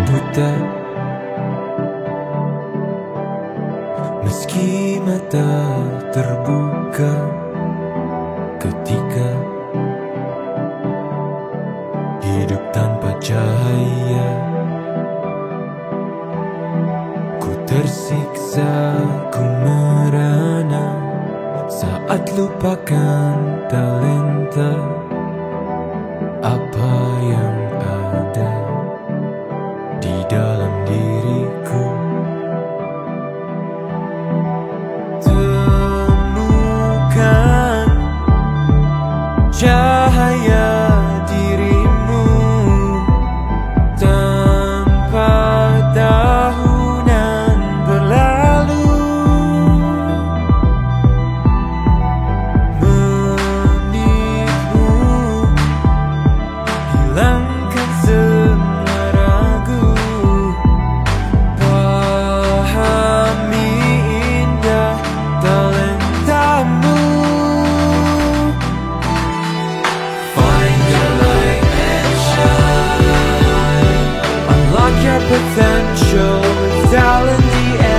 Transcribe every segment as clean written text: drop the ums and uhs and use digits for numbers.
buta, meski mata terbuka ketika hidup tanpa cahaya. Ku tersiksa, ku merana saat lupakan talenta apa yang ada di dalam diriku. Temukan cahaya dirimu tanpa tahunan berlalu, menipu, hilangkan semua ragu, pahami indah talentamu. Find your light and shine, unlock your potential with talent DNA.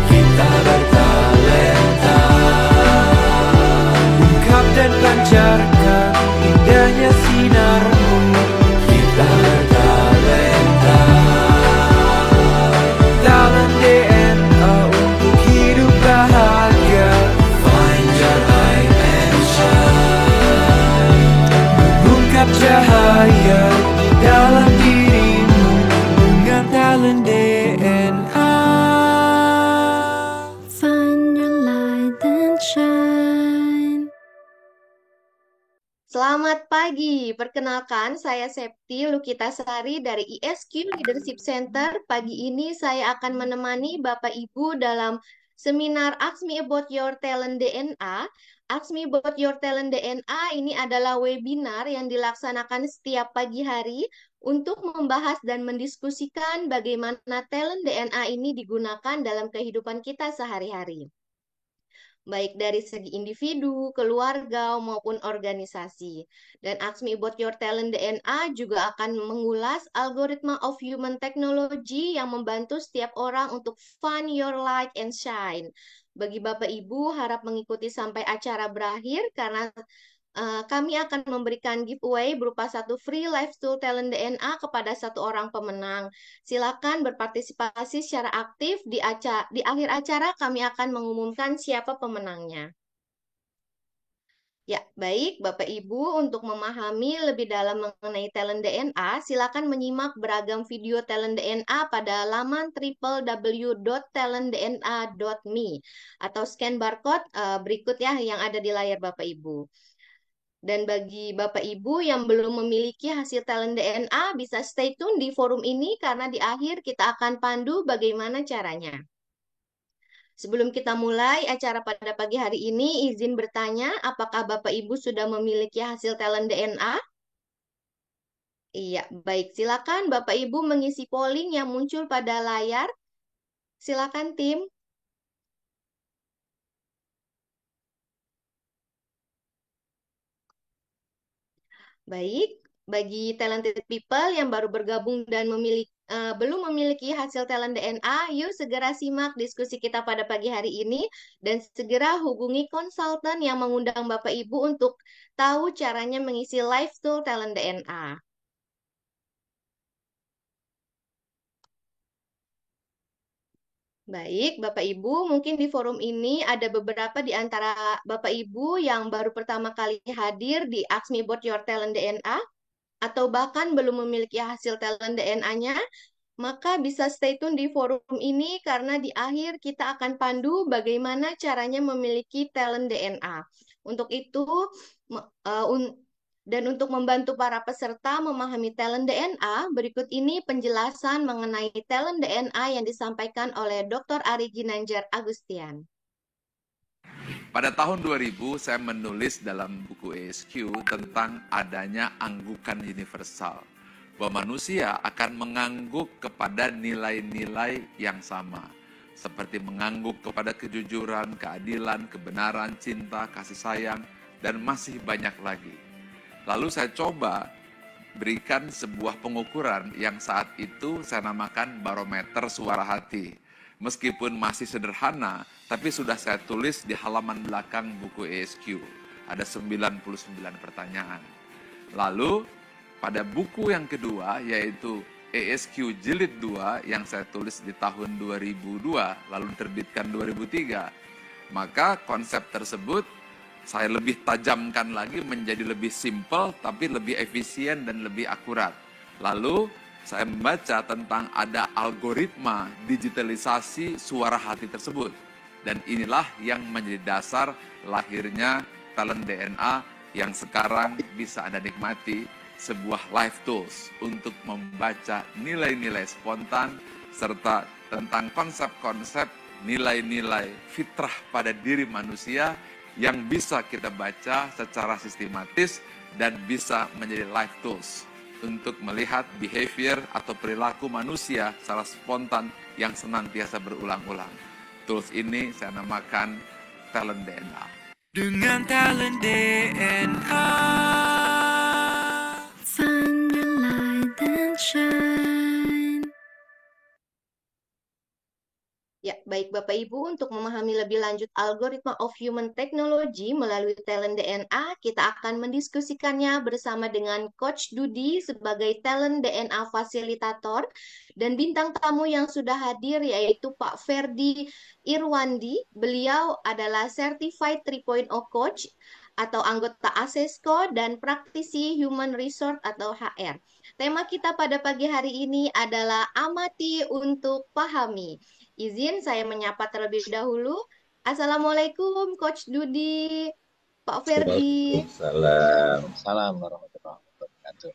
Kita bertalenta, ungkap dan pancarkan indahnya sinarmu. Kita bertalenta, talent DNA untuk hidup bahagia. Find your light and shine, ungkap cahaya di dalam dirimu dengan talent DNA. Find your light and shine. Selamat pagi, perkenalkan saya Septi Lukitasari dari ISQ Leadership Center. Pagi ini saya akan menemani Bapak Ibu dalam seminar Ask Me About Your Talent DNA. Ask Me About Your Talent DNA ini adalah webinar yang dilaksanakan setiap pagi hari untuk membahas dan mendiskusikan bagaimana talent DNA ini digunakan dalam kehidupan kita sehari-hari, baik dari segi individu, keluarga, maupun organisasi. Dan Ask Me About Your Talent DNA juga akan mengulas algoritma of human technology yang membantu setiap orang untuk find your light and shine. Bagi Bapak Ibu, harap mengikuti sampai acara berakhir karena kami akan memberikan giveaway berupa satu free live tool talent DNA kepada satu orang pemenang. Silakan berpartisipasi secara aktif di akhir acara kami akan mengumumkan siapa pemenangnya. Ya, baik Bapak Ibu, untuk memahami lebih dalam mengenai talent DNA, silakan menyimak beragam video talent DNA pada laman www.talentdna.me atau scan barcode berikut ya yang ada di layar Bapak Ibu. Dan bagi Bapak Ibu yang belum memiliki hasil talent DNA, bisa stay tune di forum ini karena di akhir kita akan pandu bagaimana caranya. Sebelum kita mulai acara pada pagi hari ini, izin bertanya, apakah Bapak Ibu sudah memiliki hasil talent DNA? Iya, baik. Silakan Bapak Ibu mengisi polling yang muncul pada layar. Silakan tim. Baik, bagi talented people yang baru bergabung dan belum memiliki hasil talent DNA, yuk segera simak diskusi kita pada pagi hari ini dan segera hubungi konsultan yang mengundang Bapak Ibu untuk tahu caranya mengisi live tool talent DNA. Baik, Bapak Ibu, mungkin di forum ini ada beberapa di antara Bapak Ibu yang baru pertama kali hadir di Ask Me About Your Talent DNA atau bahkan belum memiliki hasil talent DNA-nya, maka bisa stay tune di forum ini karena di akhir kita akan pandu bagaimana caranya memiliki talent DNA. Untuk itu, dan untuk membantu para peserta memahami talent DNA, berikut ini penjelasan mengenai talent DNA yang disampaikan oleh Dr. Ari Ginanjar Agustian. Pada tahun 2000, saya menulis dalam buku ESQ tentang adanya anggukan universal, bahwa manusia akan mengangguk kepada nilai-nilai yang sama, seperti mengangguk kepada kejujuran, keadilan, kebenaran, cinta, kasih sayang, dan masih banyak lagi. Lalu saya coba berikan sebuah pengukuran yang saat itu saya namakan barometer suara hati. Meskipun masih sederhana, tapi sudah saya tulis di halaman belakang buku ESQ. Ada 99 pertanyaan. Lalu, pada buku yang kedua, yaitu ESQ Jilid 2 yang saya tulis di tahun 2002, lalu diterbitkan 2003, maka konsep tersebut saya lebih tajamkan lagi menjadi lebih simpel, tapi lebih efisien dan lebih akurat. Lalu saya membaca tentang ada algoritma digitalisasi suara hati tersebut. Dan inilah yang menjadi dasar lahirnya Talent DNA yang sekarang bisa Anda nikmati, sebuah live tools untuk membaca nilai-nilai spontan serta tentang konsep-konsep nilai-nilai fitrah pada diri manusia yang bisa kita baca secara sistematis dan bisa menjadi live tools untuk melihat behavior atau perilaku manusia secara spontan yang senantiasa berulang-ulang. Tools ini saya namakan Talent DNA. Dengan Talent DNA. Find your light and shine. Ya, baik Bapak Ibu, untuk memahami lebih lanjut algoritma of human technology melalui Talent DNA, kita akan mendiskusikannya bersama dengan Coach Dudi sebagai Talent DNA Fasilitator dan bintang tamu yang sudah hadir yaitu Pak Ferdi Irwandi. Beliau adalah Certified 3.0 Coach atau anggota ASESCO dan praktisi Human Resource atau HR. Tema kita pada pagi hari ini adalah amati untuk pahami. Izin saya menyapa terlebih dahulu. Assalamualaikum Coach Dudi, Pak Ferdi. Waalaikumsalam warahmatullahi wabarakatuh.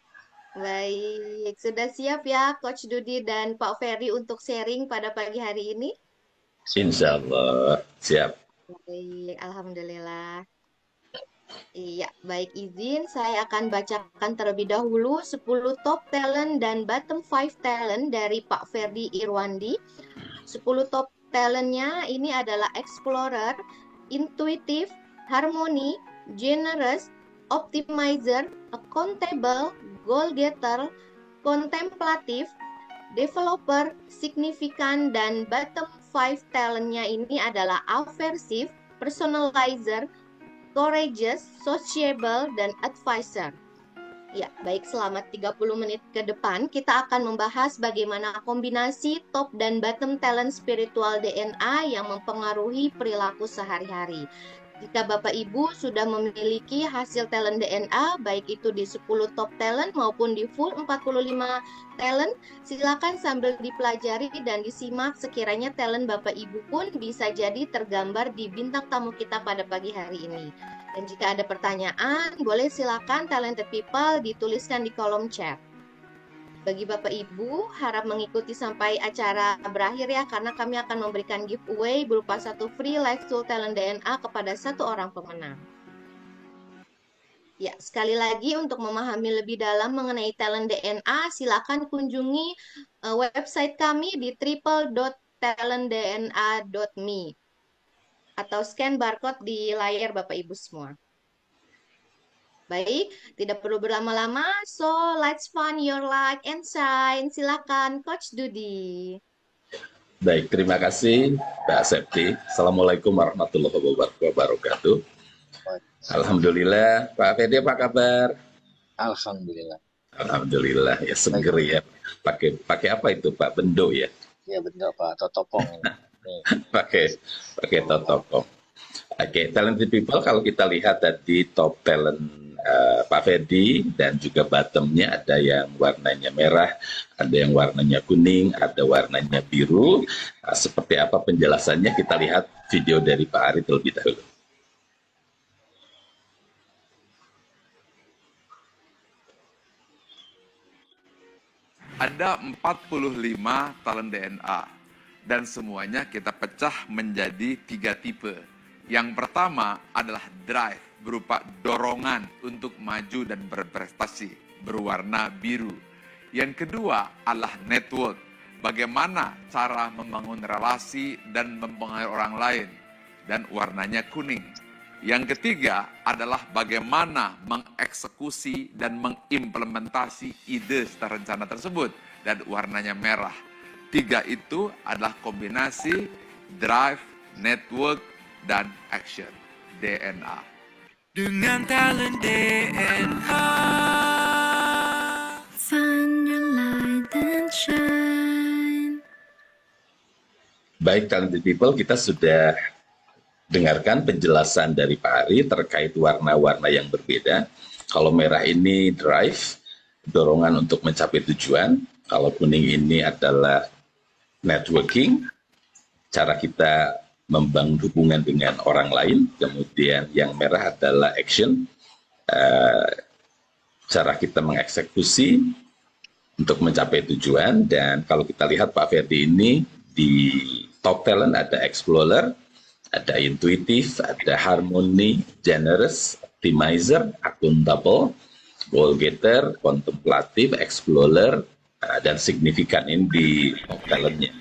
Baik, sudah siap ya Coach Dudi dan Pak Ferdi untuk sharing pada pagi hari ini? Insya Allah siap. Baik, Alhamdulillah. Iya, baik, izin saya akan bacakan terlebih dahulu 10 top talent dan bottom 5 talent dari Pak Ferdi Irwandi. 10 top talentnya ini adalah explorer, intuitive, harmony, generous, optimizer, accountable, goal getter, kontemplatif, developer, signifikan, dan bottom 5 talentnya ini adalah aversive, personalizer, courageous, sociable, dan advisor. Ya, baik, selama 30 menit ke depan kita akan membahas bagaimana kombinasi top dan bottom talent spiritual DNA yang mempengaruhi perilaku sehari-hari. Jika Bapak Ibu sudah memiliki hasil talent DNA, baik itu di 10 top talent maupun di full 45 talent, silakan sambil dipelajari dan disimak, sekiranya talent Bapak Ibu pun bisa jadi tergambar di bintang tamu kita pada pagi hari ini. Dan jika ada pertanyaan, boleh silakan talented people dituliskan di kolom chat. Bagi Bapak Ibu, harap mengikuti sampai acara berakhir ya, karena kami akan memberikan giveaway berupa 1 free live tool Talent DNA kepada 1 orang pemenang. Ya, sekali lagi untuk memahami lebih dalam mengenai Talent DNA, silakan kunjungi website kami di www.talentdna.me atau scan barcode di layar Bapak Ibu semua. Baik, tidak perlu berlama-lama, so let's find your light and shine. Silakan Coach Dudi. Baik, terima kasih Mbak Septi. Assalamualaikum warahmatullahi wabarakatuh. Alhamdulillah, Pak Ferdi apa kabar? Alhamdulillah. Alhamdulillah, ya seger ya. Pakai apa itu Pak? Bendo ya? Ya betul Pak, totopong. pakai totopong. Oke, talented people kalau kita lihat tadi top talent Pak Ferdi dan juga bottomnya ada yang warnanya merah, ada yang warnanya kuning, ada warnanya biru. Seperti apa penjelasannya kita lihat video dari Pak Ari terlebih dahulu. Ada 45 talent DNA dan semuanya kita pecah menjadi 3 tipe. Yang pertama adalah drive, berupa dorongan untuk maju dan berprestasi, berwarna biru. Yang kedua adalah network, bagaimana cara membangun relasi dan mempengaruhi orang lain, dan warnanya kuning. Yang ketiga adalah bagaimana mengeksekusi dan mengimplementasi ide rencana tersebut, dan warnanya merah. Tiga itu adalah kombinasi drive, network, dan action, DNA. Dengan talent DNA. Find your light and shine. Baik, talented people, kita sudah dengarkan penjelasan dari Pak Ari terkait warna-warna yang berbeda. Kalau merah ini drive, dorongan untuk mencapai tujuan. Kalau kuning ini adalah networking, cara kita membangun hubungan dengan orang lain. Kemudian yang merah adalah action, cara kita mengeksekusi untuk mencapai tujuan. Dan kalau kita lihat Pak Ferdi ini di top talent ada explorer, ada intuitif, ada harmony, generous, optimizer, accountable, goal getter, kontemplatif, explorer, dan signifikan ini di top talentnya.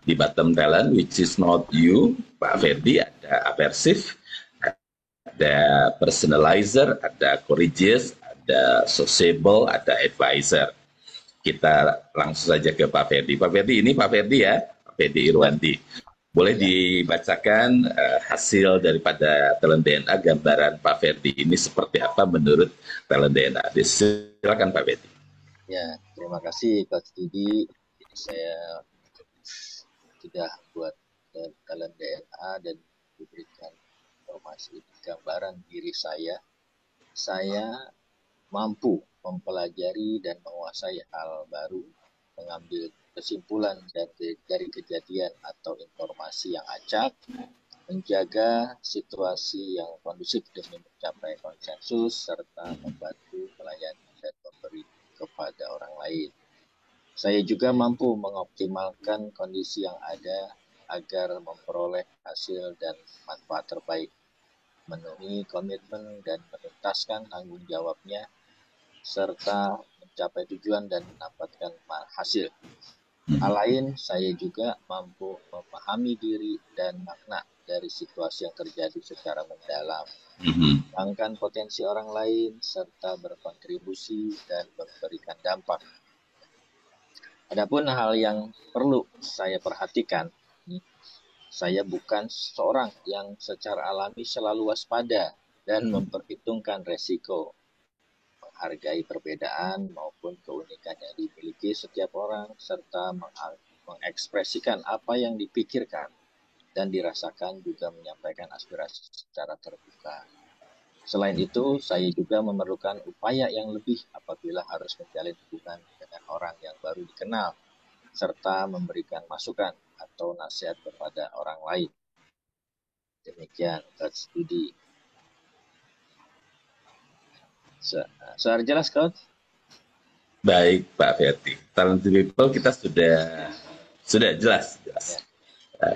Di bottom talent, which is not you, Pak Ferdi, ada aversive, ada personalizer, ada courageous, ada sociable, ada advisor. Kita langsung saja ke Pak Ferdi. Pak Ferdi, ini Pak Ferdi ya, Pak Ferdi Irwandi. Boleh dibacakan hasil daripada talent DNA, gambaran Pak Ferdi ini seperti apa menurut talent DNA? Silakan Pak Ferdi. Ya, terima kasih Coach Didi. Jadi saya sudah buat talent DNA dan diberikan informasi gambaran diri saya. Saya mampu mempelajari dan menguasai hal baru, mengambil kesimpulan dari kejadian atau informasi yang acak, menjaga situasi yang kondusif demi mencapai konsensus, serta membantu melayani dan memberi kepada orang lain. Saya juga mampu mengoptimalkan kondisi yang ada agar memperoleh hasil dan manfaat terbaik, memenuhi komitmen dan menuntaskan tanggung jawabnya, serta mencapai tujuan dan mendapatkan hasil. Hal lain, saya juga mampu memahami diri dan makna dari situasi yang terjadi secara mendalam, mengembangkan potensi orang lain, serta berkontribusi dan memberikan dampak. Adapun hal yang perlu saya perhatikan, saya bukan seorang yang secara alami selalu waspada dan memperhitungkan resiko, menghargai perbedaan maupun keunikan yang dimiliki setiap orang, serta mengekspresikan apa yang dipikirkan dan dirasakan, juga menyampaikan aspirasi secara terbuka. Selain itu, saya juga memerlukan upaya yang lebih apabila harus menjalin hubungan dengan orang yang baru dikenal, serta memberikan masukan atau nasihat kepada orang lain. Demikian, Coach Didi. Suara jelas, Coach? Baik, Pak Ferdi. Talent people kita sudah jelas.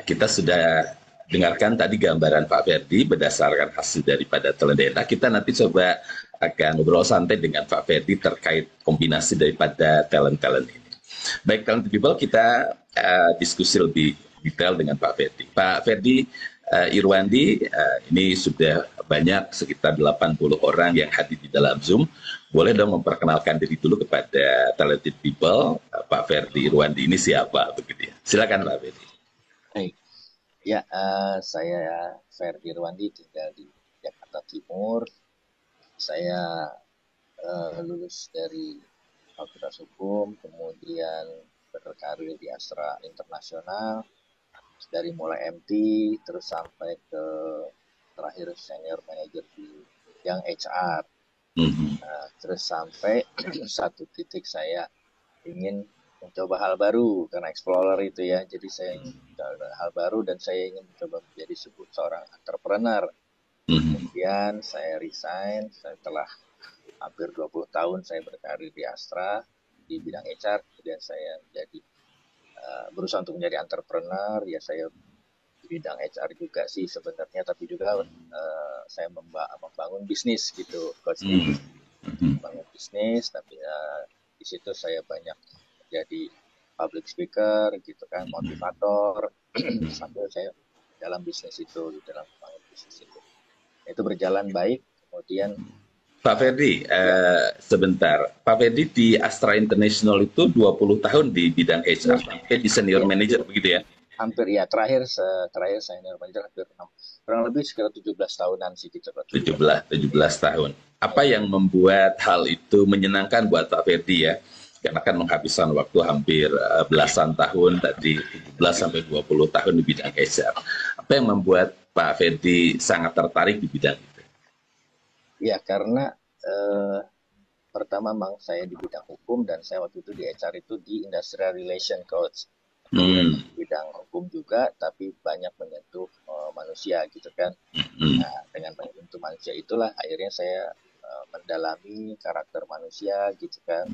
Kita sudah dengarkan tadi gambaran Pak Ferdi berdasarkan hasil daripada talent DNA. Kita nanti coba akan ngobrol santai dengan Pak Ferdi terkait kombinasi daripada talent-talent ini. Baik, talent people, kita diskusi lebih detail dengan Pak Ferdi. Pak Ferdi Irwandi, ini sudah banyak sekitar 80 orang yang hadir di dalam Zoom. Boleh dong memperkenalkan diri dulu kepada talented people, Pak Ferdi Irwandi ini siapa begitu ya. Silakan Pak Ferdi. Baik. Ya, saya Ferdi Irwandi, tinggal di Jakarta Timur. Saya lulus dari Fakultas Hukum, kemudian berkarir di Astra Internasional, dari mulai MT, terus sampai ke terakhir senior manager di yang HR. Terus sampai satu titik saya ingin mencoba hal baru, karena explorer itu ya, jadi saya ingin mencoba hal baru dan saya ingin mencoba menjadi seorang entrepreneur. Kemudian saya resign setelah hampir 20 tahun saya berkarir di Astra di bidang HR, kemudian saya menjadi berusaha untuk menjadi entrepreneur. Ya, saya di bidang HR juga sih sebenarnya, tapi juga saya membangun bisnis gitu, Coach. Membangun bisnis, tapi di situ saya banyak jadi public speaker gitu kan, motivator sambil saya dalam bisnis itu, di dalam membangun bisnis itu. itu berjalan baik. Kemudian Pak Ferdi, sebentar. Pak Ferdi di Astra International itu 20 tahun di bidang HR, sampai di senior ya, manager begitu ya? hampir ya terakhir senior manager hampir kurang lebih sekitar 17 tahunan sih gitu. 17 tahun. Apa yang membuat hal itu menyenangkan buat Pak Ferdi ya? Karena kan menghabiskan waktu hampir belasan tahun, tadi 17 sampai 20 tahun di bidang HR. Apa yang membuat Pak Ferdi sangat tertarik di bidang itu? Ya, karena pertama memang saya di bidang hukum dan saya waktu itu di HR itu di Industrial Relation Coach. Bidang hukum juga, tapi banyak menyentuh manusia gitu kan. Nah, dengan menyentuh manusia itulah akhirnya saya mendalami karakter manusia gitu kan.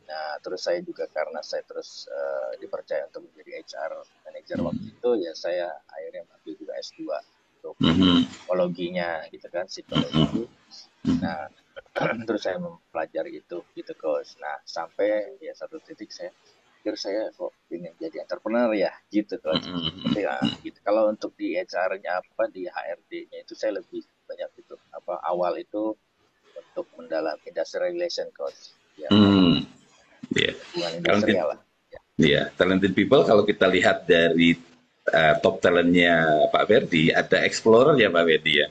Nah, terus saya juga karena saya terus dipercaya untuk menjadi HR manager waktu itu, ya saya akhirnya ambil juga S2 untuk psikologinya gitu kan, psikologi. Nah, terus saya mempelajari itu gitu coach. Nah, sampai ya satu titik saya pikir saya kok ingin jadi entrepreneur ya gitu coach. Tapi ya, gitu. Kalau untuk di HR-nya apa di HRD-nya itu saya lebih banyak itu apa awal itu untuk mendalam industrial relation coach. Ya, hubungan industrial lah. Iya, talented people kalau kita lihat dari top talentnya Pak Ferdi, ada explorer ya Pak Ferdi ya,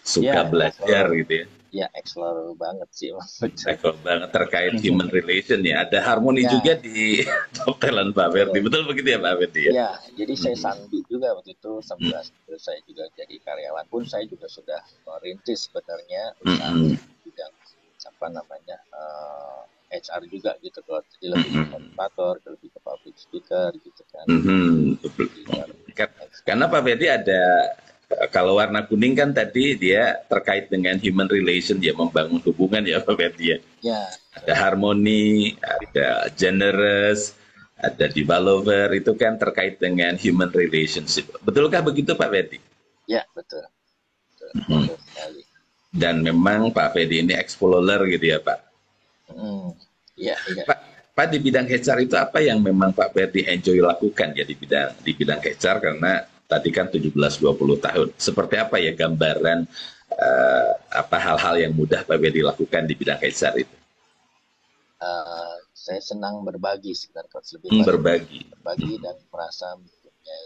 suka belajar gitu ya. Ya, explorer banget sih. Explorer banget terkait human relation ya. Ada harmoni juga di top talent Pak Ferdi. Betul begitu ya Pak Ferdi ya? Ya, jadi saya sambil juga waktu itu sambil saya juga jadi karyawan pun saya juga sudah merintis sebenarnya usaha bidang apa namanya HR juga gitu kalau jadi lebih ke motivator, lebih ke public speaker gitu kan. Karena Pak Ferdi ada kalau warna kuning kan tadi dia terkait dengan human relation, dia membangun hubungan ya Pak Ferdi ya. Ya. Ada harmoni, ada generous, ada developer, itu kan terkait dengan human relationship. Betulkah begitu Pak Ferdi? Ya, betul. Betul sekali. Dan memang Pak Ferdi ini explorer gitu ya Pak? Iya. Pak, di bidang HR itu apa yang memang Pak Ferdi enjoy lakukan ya di bidang HR, karena tadi kan 17-20 tahun. Seperti apa ya gambaran apa hal-hal yang mudah Pak Ferdi lakukan di bidang HR itu? Saya senang berbagi sebenarnya, lebih berbagi dan merasa mempunyai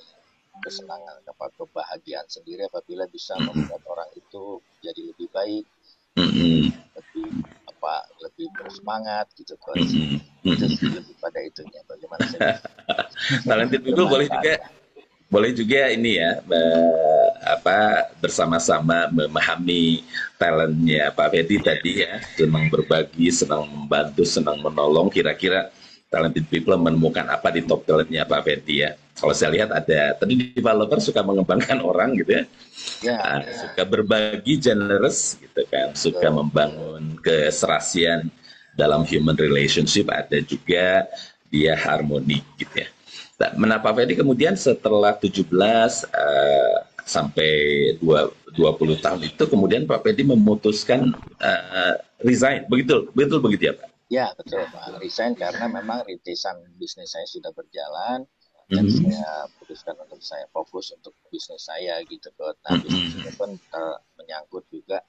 kesenangan, kebahagiaan sendiri apabila bisa membuat orang itu jadi lebih baik, lebih bersemangat gitu kan. Itu lebih pada itunya bagaimana saya talented people boleh juga ini ya bersama-sama memahami talentnya Pak Ferdi tadi ya, senang berbagi, senang membantu, senang menolong. Kira-kira talented people menemukan apa di top talentnya Pak Ferdi ya? Kalau saya lihat ada tadi developer suka mengembangkan orang gitu ya, suka berbagi, generous gitu kan, suka membangun keserasian dalam human relationship, ada juga dia harmoni gitu ya. Nah, Pak Ferdi kemudian setelah 17 sampai 20 tahun itu kemudian Pak Ferdi memutuskan resign, begitu ya Pak? Ya betul Pak, resign karena memang rintisan bisnis saya sudah berjalan dan saya putuskan untuk saya fokus untuk bisnis saya gitu kan. Nah bisnis itu pun menyangkut juga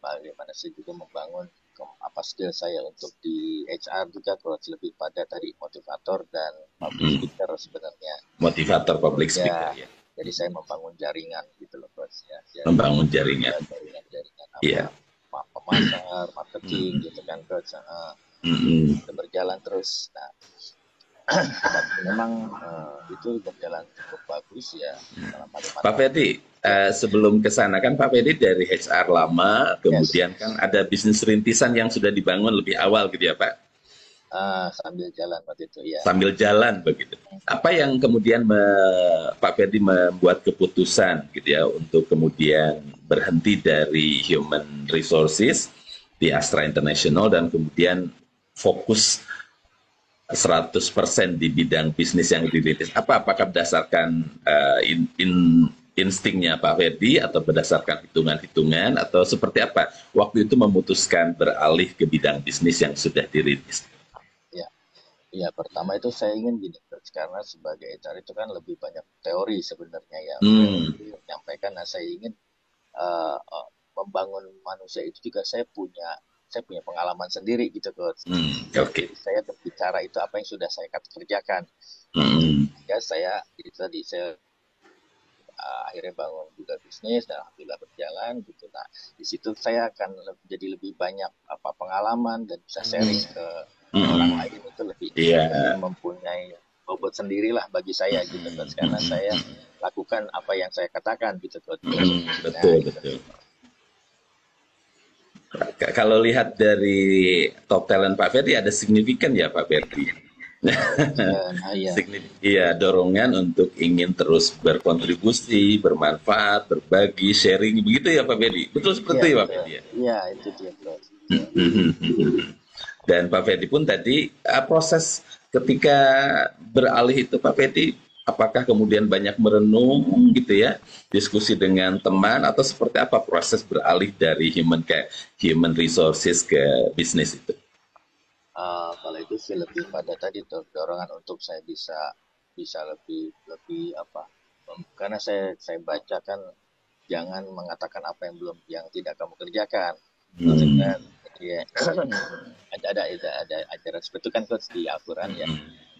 bagaimana saya juga membangun skill saya untuk di HR juga, kalau lebih pada tadi motivator dan public speaker sebenarnya. Motivator public speaker ya. Jadi saya membangun jaringan gitu loh Coach ya. Membangun jaringan. Jaringan pemasar, marketing gitu kan Coach. Itu berjalan terus. Nah, memang itu berjalan cukup bagus ya. Pak Ferdi, sebelum ke sana kan Pak Ferdi dari HR lama, kemudian kan ada bisnis rintisan yang sudah dibangun lebih awal gitu ya Pak? Sambil jalan waktu itu ya. Sambil jalan begitu. Apa yang kemudian Pak Ferdi membuat keputusan gitu ya untuk kemudian berhenti dari human resources di Astra International dan kemudian fokus 100% di bidang bisnis yang dirintis? Apakah berdasarkan instingnya Pak Ferdi atau berdasarkan hitungan-hitungan atau seperti apa waktu itu memutuskan beralih ke bidang bisnis yang sudah dirintis? Ya, pertama itu saya ingin gini, karena sebagai HR itu kan lebih banyak teori sebenarnya ya. Menyampaikan, nah saya ingin membangun manusia itu juga saya punya pengalaman sendiri gitu Coach. Oke. Jadi saya berbicara itu apa yang sudah saya kerjakan. Ya saya akhirnya bangun juga bisnis dan alhamdulillah berjalan gitu. Nah di situ saya akan jadi lebih banyak pengalaman dan bisa sharing ke orang lain itu lebih mempunyai bobot sendirilah bagi saya gitu Coach, karena saya lakukan apa yang saya katakan gitu Coach. Betul. Kalau lihat dari top talent Pak Ferdi ada signifikan ya Pak Ferdi? Iya, dorongan untuk ingin terus berkontribusi, bermanfaat, berbagi, sharing, begitu ya Pak Ferdi? Betul seperti itu ya Pak Ferdi? Iya, itu dia Coach. Dan Pak Ferdi pun tadi proses ketika beralih itu Pak Ferdi, apakah kemudian banyak merenung gitu ya, diskusi dengan teman atau seperti apa proses beralih dari human resources ke bisnis itu? Kalau itu sih lebih pada tadi dorongan untuk saya bisa lebih karena saya baca kan jangan mengatakan apa yang tidak kamu kerjakan. Maksudnya ya ada ajaran seperti itu kan Coach di Al-Quran ya.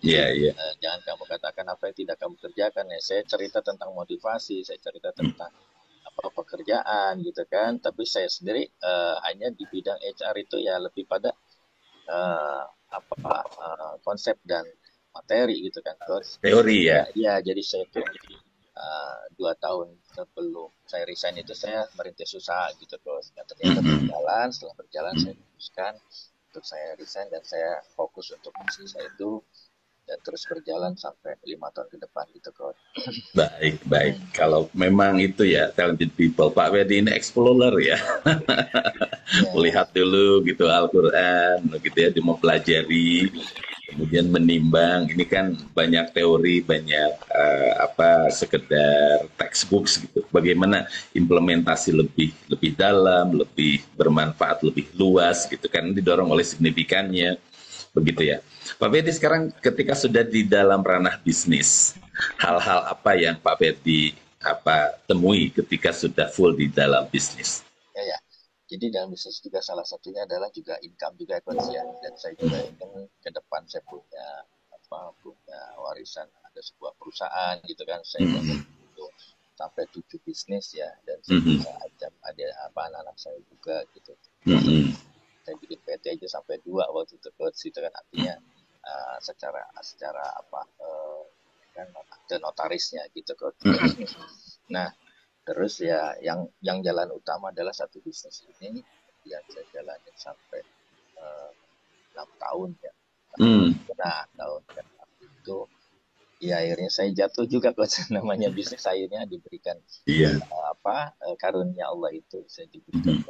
Iya. Jangan kamu katakan apa yang tidak kamu kerjakan ya. Saya cerita tentang motivasi, saya cerita tentang pekerjaan gitu kan. Tapi saya sendiri hanya di bidang HR itu ya lebih pada konsep dan materi gitu kan Coach. Teori ya. Iya, jadi saya tuh 2 tahun sebelum saya resign itu saya merintis usaha gitu Coach. Dan ternyata setelah berjalan saya putuskan untuk saya resign dan saya fokus untuk bisnis saya itu dan terus berjalan sampai 5 tahun ke depan gitu Coach. Baik. Kalau memang itu ya talented people, Pak Ferdi ini explorer ya. Melihat dulu gitu Al-Quran gitu ya, dia mempelajari, kemudian menimbang. Ini kan banyak teori, banyak sekedar textbooks gitu. Bagaimana implementasi lebih dalam, lebih bermanfaat, lebih luas gitu kan, didorong oleh signifikannya. Begitu ya. Pak Ferdi sekarang ketika sudah di dalam ranah bisnis, hal-hal apa yang Pak Ferdi temui ketika sudah full di dalam bisnis? Ya. Jadi dalam bisnis juga salah satunya adalah juga income juga Coach ya. Dan saya juga ingin ke depan saya punya warisan, ada sebuah perusahaan gitu kan. Saya ingin itu sampai 7 bisnis ya, dan saya juga ada anak-anak saya juga gitu. Saya bikin PT aja sampai 2 waktu itu Coach, itu kan artinya secara kan ada notarisnya gitu Coach. Nah terus ya yang jalan utama adalah satu bisnis ini yang saya jalanin sampai 6 tahun ya. Nah tahun itu ya akhirnya saya jatuh juga Coach. Namanya bisnis akhirnya diberikan karunia Allah itu, saya diberikan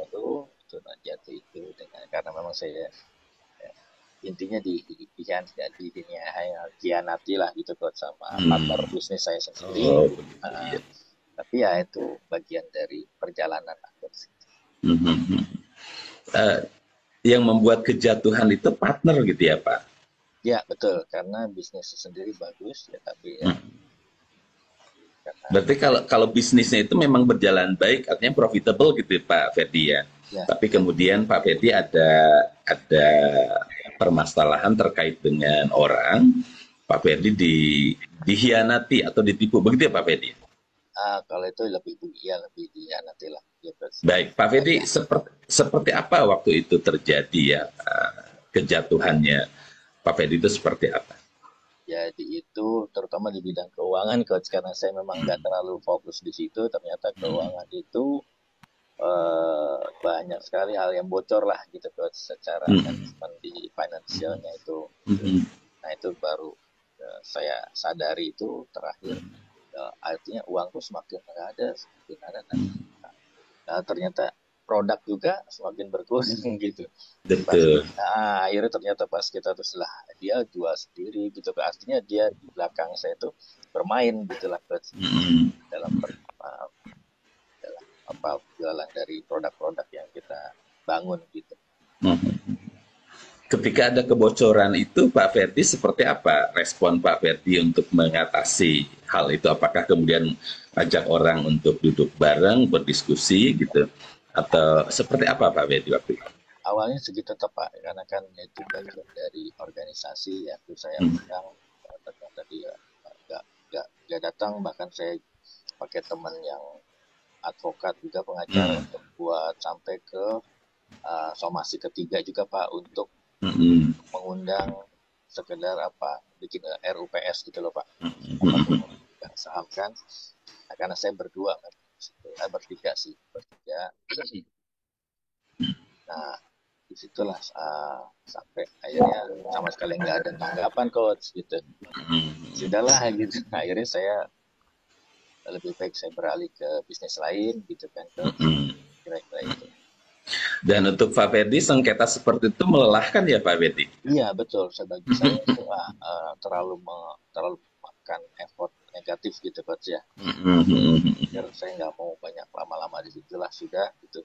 jatuh itu dengan karena memang saya intinya dikhianati lah gitu Coach sama partner bisnis saya sendiri. Tapi ya itu bagian dari perjalanan Coach. Yang membuat kejatuhan itu partner gitu ya Pak? Ya betul, karena bisnis sendiri bagus ya, tapi ya. Berarti kalau bisnisnya itu memang berjalan baik, artinya profitable gitu Pak Ferdi ya. Tapi kemudian Pak Ferdi ada permasalahan terkait dengan orang, Pak Ferdi dihianati atau ditipu, begitu ya Pak Ferdi? Kalau itu lebih dihianati lah. Ya, baik, Pak Ferdi seperti apa waktu itu terjadi ya kejatuhannya Pak Ferdi itu seperti apa? Jadi itu terutama di bidang keuangan Coach, karena saya memang nggak terlalu fokus di situ. Ternyata keuangan itu banyak sekali hal yang bocor lah gitu Coach, secara manajemen di finansialnya itu. Nah itu baru saya sadari itu terakhir. Artinya uangku semakin nggak ada. Nah ternyata produk juga semakin berkurang gitu. Betul. Nah akhirnya ternyata pas kita terus lah dia jual sendiri gitu. Artinya dia di belakang saya tuh bermain gitu lah Coach. Dalam jualan dari produk-produk yang kita bangun gitu. Ketika ada kebocoran itu Pak Ferdi seperti apa respon Pak Ferdi untuk mengatasi hal itu? Apakah kemudian ajak orang untuk duduk bareng berdiskusi gitu Atau seperti apa Pak Fedi waktu itu? Awalnya segitu tetap Pak, karena kan itu bagian dari organisasi ya, terus saya Hmm. undang, ternyata dia nggak datang, bahkan saya pakai teman yang advokat juga pengacara Hmm. untuk buat sampai ke somasi ketiga juga Pak, untuk Hmm. mengundang sekedar apa bikin RUPS gitu loh Pak, apa tuh Hmm. memegang saham kan. Nah, karena saya berdua kan, bertiga sih, bertiga. Nah, disitulah sampai akhirnya sama sekali nggak ada tanggapan coach gitu. Sudahlah gitu. Nah, akhirnya saya lebih baik saya beralih ke bisnis lain gitu kan coach. Hmm. Kira-kira itu. Dan untuk Pak Fedi, sengketa seperti itu melelahkan ya Pak Fedi? Iya betul. Bagi saya itu terlalu makan effort negatif gitu coach ya. Biar saya nggak mau banyak lama-lama di situ lah, sudah gitu.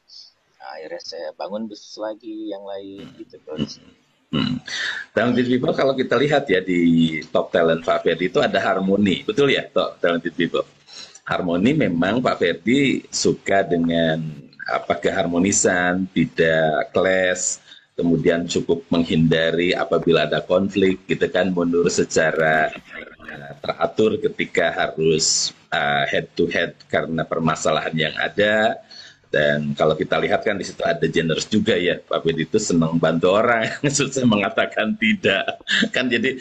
Nah, akhirnya saya bangun bisnis lagi yang lain gitu coach. Talented people kalau kita lihat ya di top talent Pak Ferdi itu ada harmoni, betul ya top talented people. Harmoni memang Pak Ferdi suka dengan apa keharmonisan, tidak clash, kemudian cukup menghindari apabila ada konflik, gitu kan, mundur secara teratur ketika harus head to head karena permasalahan yang ada. Dan kalau kita lihat kan di situ ada generous juga ya, Pak Bedi itu senang bantu orang, susah mengatakan tidak. Kan jadi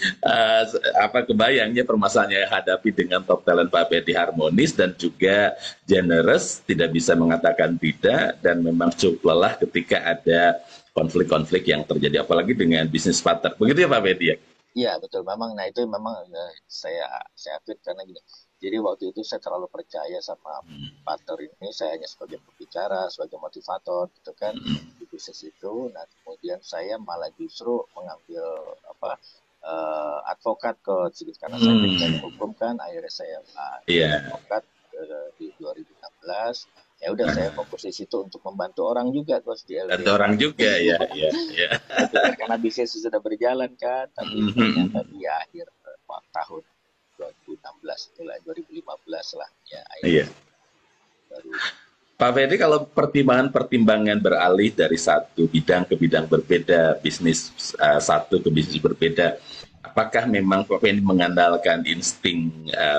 apa kebayangnya permasalahan yang hadapi dengan top talent Pak Bedi harmonis dan juga generous, tidak bisa mengatakan tidak, dan memang cukup lelah ketika ada konflik-konflik yang terjadi, apalagi dengan bisnis partner. Begitu ya Pak Bedi ya? Iya betul, memang. Nah itu memang saya fit karena gini. Jadi waktu itu saya terlalu percaya sama partner ini. Saya hanya sebagai pembicara, sebagai motivator, gitu kan di bisnis itu. Nah kemudian saya malah justru mengambil apa advokat coach, gitu. Karena saya belajar hukum kan. Akhirnya saya advokat di 2016. Ya udah saya fokus di situ untuk membantu orang juga coach di LD. Bantu orang juga ya, ya. Karena bisnis sudah berjalan kan, tapi ternyata di akhir tahun 2016 itulah 2015 lah ya akhirnya baru. Pak Ferdi, kalau pertimbangan beralih dari satu bidang ke bidang berbeda, bisnis satu ke bisnis berbeda, apakah memang Pak Ferdi mengandalkan insting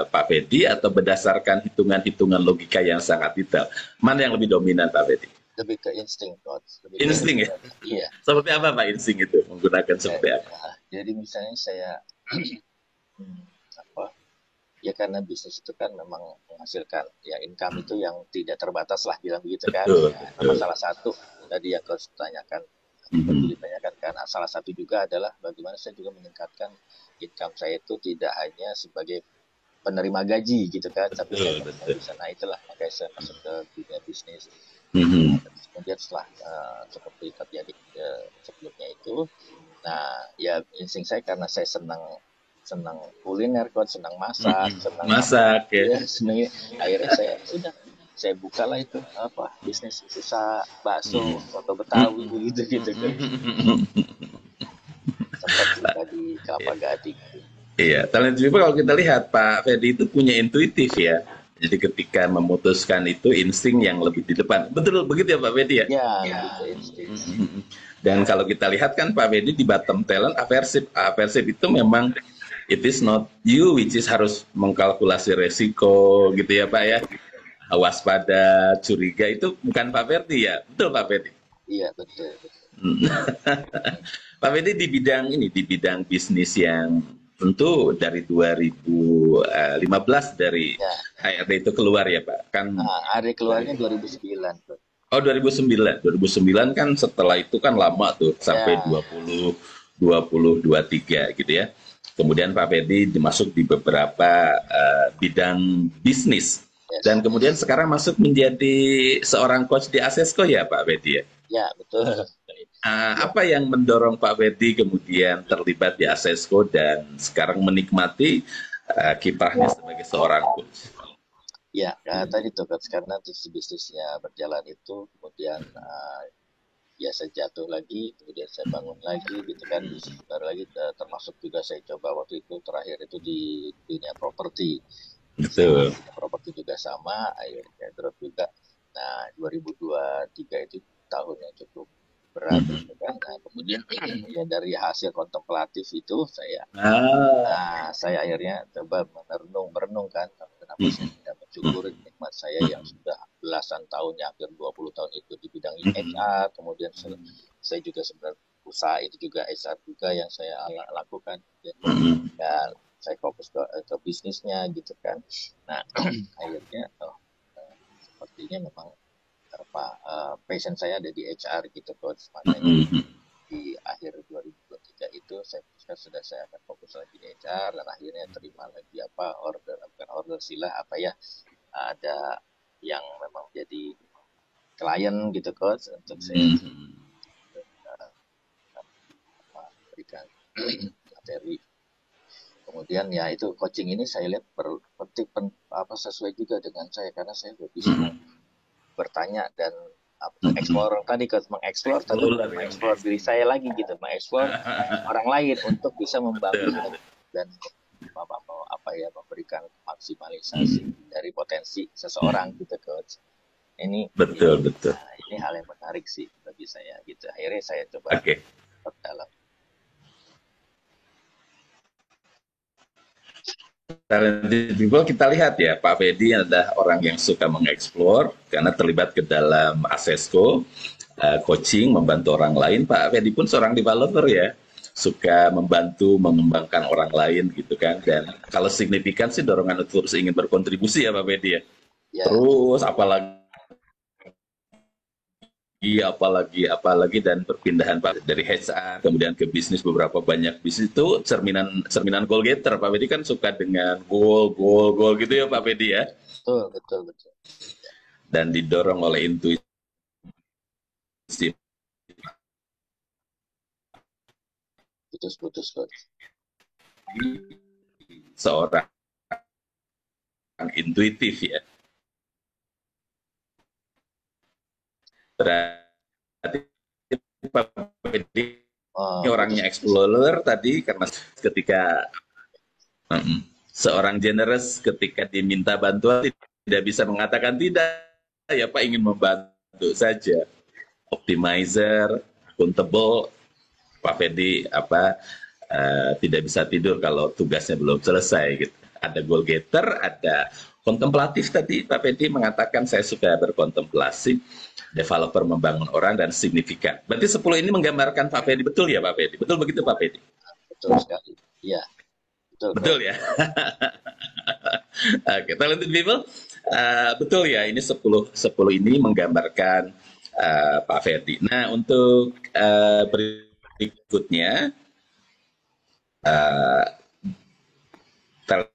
Pak Ferdi atau berdasarkan hitungan-hitungan logika yang sangat detail? Mana yang lebih dominan Pak Ferdi? Lebih ke insting coach. Insting ya? Iya. Seperti apa Pak insting itu? Menggunakan seperti apa? Jadi misalnya saya ya karena bisnis itu kan memang menghasilkan ya income itu yang tidak terbatas lah, bilang begitu kan. Nah, salah satu tadi yang harus ditanyakan, ditanyakan kan, salah satu juga adalah bagaimana saya juga meningkatkan income saya itu tidak hanya sebagai penerima gaji gitu kan, tapi saya bisa. Nah itulah makanya saya masuk ke dunia bisnis. Kemudian setelah seperti terjadi sebelumnya itu, nah ya insting saya karena saya senang kuliner coach, senang masak, ya senang. Akhirnya saya bukalah itu apa bisnis usaha bakso atau Betawi gitu seperti tadi Kelapa Gading. Iya, talent people kalau kita lihat Pak Ferdi itu punya intuitif ya. Jadi ketika memutuskan itu insting yang lebih di depan. Betul begitu ya Pak Ferdi ya? Ya, gitu insting. Dan kalau kita lihat kan Pak Ferdi di bottom talent aversive itu memang it is not you which is harus mengkalkulasi resiko gitu ya Pak ya. Waspada, curiga itu bukan Pak Ferdi ya. Betul Pak Ferdi? Iya, betul. Pak Ferdi di bidang bisnis yang tentu dari 2015 dari HRD itu keluar ya Pak. Kan HRD keluarnya 2009. Oh 2009 kan setelah itu kan lama tuh sampai 23 gitu ya. Kemudian Pak Ferdi dimasuk di beberapa bidang bisnis. Dan kemudian sekarang masuk menjadi seorang coach di Asesco ya Pak Ferdi ya? Ya, betul. Apa yang mendorong Pak Ferdi kemudian terlibat di Asesco dan sekarang menikmati kiprahnya sebagai seorang coach? Ya, tadi tuh coach, karena bisnisnya berjalan itu, kemudian ya saya jatuh lagi, kemudian saya bangun lagi gitu kan, baru lagi termasuk juga saya coba waktu itu terakhir itu di dunia properti. Betul. Properti juga sama, akhirnya drop juga. Nah, 2023 itu tahun yang cukup berat, gitu kan. Nah, kemudian ya dari hasil kontemplatif itu saya akhirnya coba merenung kan, kenapa saya tidak mensyukuri nikmat saya yang sudah belasan tahun, hampir 20 tahun itu di bidang HR, kemudian saya juga sebenarnya usaha itu juga HR juga yang saya lakukan. Ya, saya fokus ke bisnisnya gitu kan. Nah, akhirnya sepertinya memang passion saya ada di HR gitu coach. Makanya di akhir 2023 itu saya putuskan sudah saya akan fokus lagi di HR, dan akhirnya terima lagi order sila ada yang memang jadi klien gitu coach untuk saya berikan materi. Kemudian ya itu coaching ini saya lihat sesuai juga dengan saya, karena saya lebih bisa bertanya dan mengeksplor diri saya lagi gitu, mengeksplor orang lain untuk bisa membangun dan memberikan maksimalisasi dari potensi seseorang gitu coach. Ini betul. Nah, ini hal yang menarik sih bagi saya gitu. Akhirnya saya coba perdalam. Talented people kita lihat ya, Pak Fedi adalah orang yang suka mengeksplor karena terlibat ke dalam Asesco, coaching, membantu orang lain. Pak Fedi pun seorang developer ya, suka membantu mengembangkan orang lain gitu kan. Dan kalau signifikan sih dorongan itu terus ingin berkontribusi ya Pak Fedi ya. Terus apalagi dan perpindahan Pak dari HR kemudian ke bisnis, beberapa banyak bisnis itu cerminan goal getter. Pak Fedi kan suka dengan goal gitu ya Pak Fedi ya. Betul. Dan didorong oleh intuisi putus coach. Seorang intuitif ya. Berarti Pak Fedi orangnya explorer tadi, karena ketika seorang generous ketika diminta bantuan tidak bisa mengatakan tidak, ya Pak ingin membantu saja. Optimizer, accountable, Pak Fedi tidak bisa tidur kalau tugasnya belum selesai gitu. Ada goal getter, ada kontemplatif tadi Pak Fedi mengatakan saya suka berkontemplasi, developer membangun orang, dan signifikan. Berarti 10 ini menggambarkan Pak Fedi, betul ya Pak Fedi? Betul begitu Pak Fedi? Betul sekali. Iya. Betul ya. Oke, talented people. Betul ya, ini 10 ini menggambarkan Pak Fedi. Nah, untuk berikutnya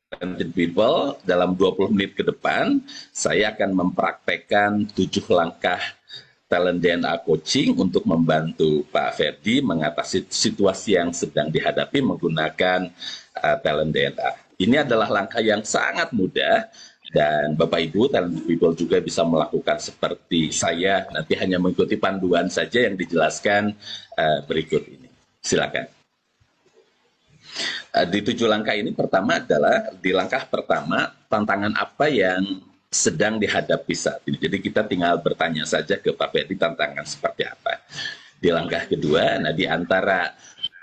talented people, dalam 20 menit ke depan saya akan mempraktekkan 7 langkah talent DNA coaching untuk membantu Pak Ferdi mengatasi situasi yang sedang dihadapi menggunakan talent DNA. Ini adalah langkah yang sangat mudah, dan Bapak Ibu talented people juga bisa melakukan seperti saya, nanti hanya mengikuti panduan saja yang dijelaskan berikut ini. Silakan. Di 7 langkah ini, pertama adalah di langkah pertama, tantangan apa yang sedang dihadapi saat ini. Jadi kita tinggal bertanya saja ke Pak Ferdi tantangan seperti apa. Di langkah kedua, nah di antara